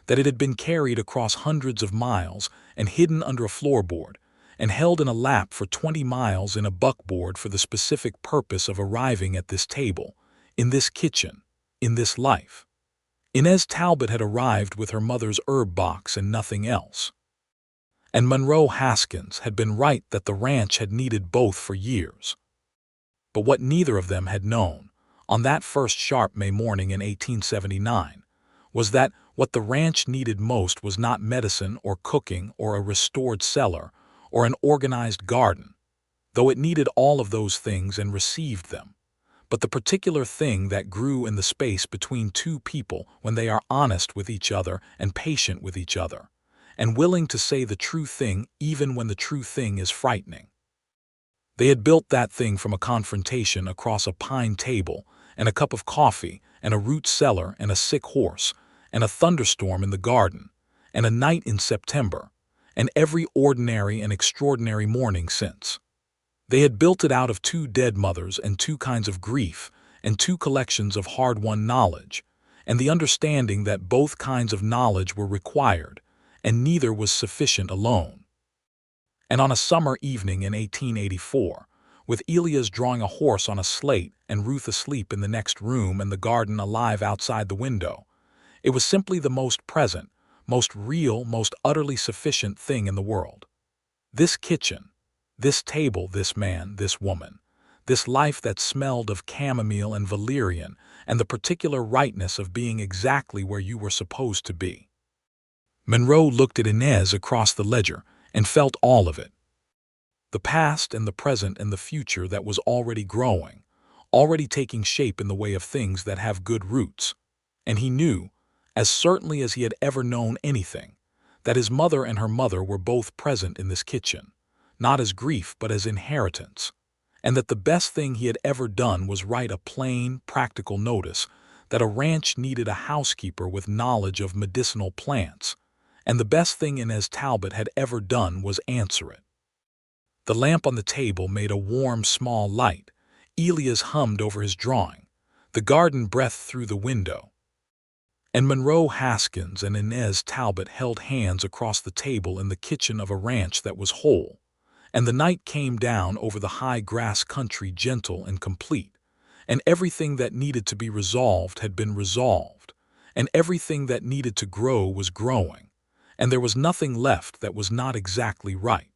that it had been carried across hundreds of miles and hidden under a floorboard, and held in a lap for 20 miles in a buckboard for the specific purpose of arriving at this table, in this kitchen, in this life. Inez Talbot had arrived with her mother's herb box and nothing else. And Monroe Haskins had been right that the ranch had needed both for years. But what neither of them had known, on that first sharp May morning in 1879, was that what the ranch needed most was not medicine or cooking or a restored cellar or an organized garden, though it needed all of those things and received them, but the particular thing that grew in the space between 2 people when they are honest with each other and patient with each other, and willing to say the true thing even when the true thing is frightening. They had built that thing from a confrontation across a pine table and a cup of coffee and a root cellar and a sick horse and a thunderstorm in the garden and a night in September and every ordinary and extraordinary morning since. They had built it out of 2 dead mothers and 2 kinds of grief and 2 collections of hard-won knowledge, and the understanding that both kinds of knowledge were required and neither was sufficient alone. And on a summer evening in 1884, with Elias drawing a horse on a slate and Ruth asleep in the next room and the garden alive outside the window, it was simply the most present, most real, most utterly sufficient thing in the world. This kitchen, this table, this man, this woman, this life that smelled of chamomile and valerian, and the particular rightness of being exactly where you were supposed to be. Monroe looked at Inez across the ledger and felt all of it. The past and the present and the future that was already growing, already taking shape in the way of things that have good roots. And he knew, as certainly as he had ever known anything, that his mother and her mother were both present in this kitchen, not as grief but as inheritance, and that the best thing he had ever done was write a plain, practical notice that a ranch needed a housekeeper with knowledge of medicinal plants, and the best thing Inez Talbot had ever done was answer it. The lamp on the table made a warm, small light. Elias hummed over his drawing. The garden breathed through the window. And Monroe Haskins and Inez Talbot held hands across the table in the kitchen of a ranch that was whole. And the night came down over the high grass country gentle and complete. And everything that needed to be resolved had been resolved. And everything that needed to grow was growing. And there was nothing left that was not exactly right.